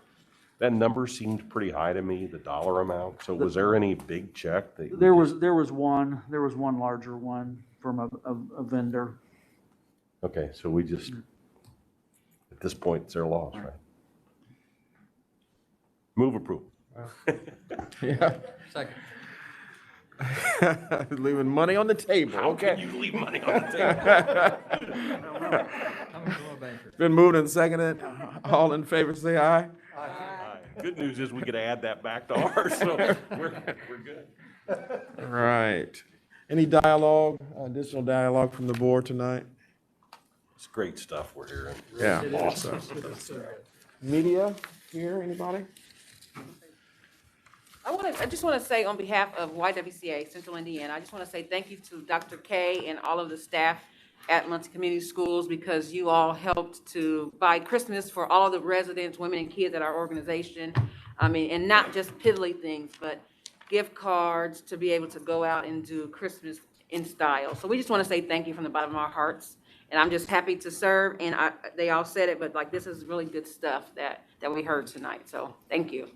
that number seemed pretty high to me, the dollar amount. So was there any big check that? There was one larger one from a vendor. Okay, so we just, at this point, it's their loss, right? Move approval. Yeah. Second. Leaving money on the table, okay. You leave money on the table. I'm a banker. Been moved and seconded. All in favor say aye. Aye. Good news is we could add that back to ours, so we're good. All right. Any dialogue, additional dialogue from the board tonight? It's great stuff we're hearing. Yeah, awesome. Media here, anybody? I just want to say on behalf of YWCA Central Indiana, I just want to say thank you to Dr. K and all of the staff at Muncie Community Schools, because you all helped to buy Christmas for all of the residents, women and kids at our organization. I mean, and not just piddly things, but gift cards to be able to go out and do Christmas in style. So we just want to say thank you from the bottom of our hearts. And I'm just happy to serve. And they all said it, but like, this is really good stuff that we heard tonight. So thank you.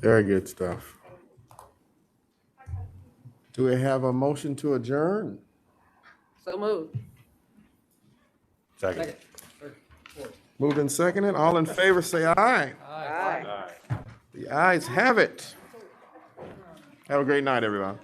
Very good stuff. Do we have a motion to adjourn? So moved. Second. Moved and seconded. All in favor say aye. Aye. The ayes have it. Have a great night, everyone.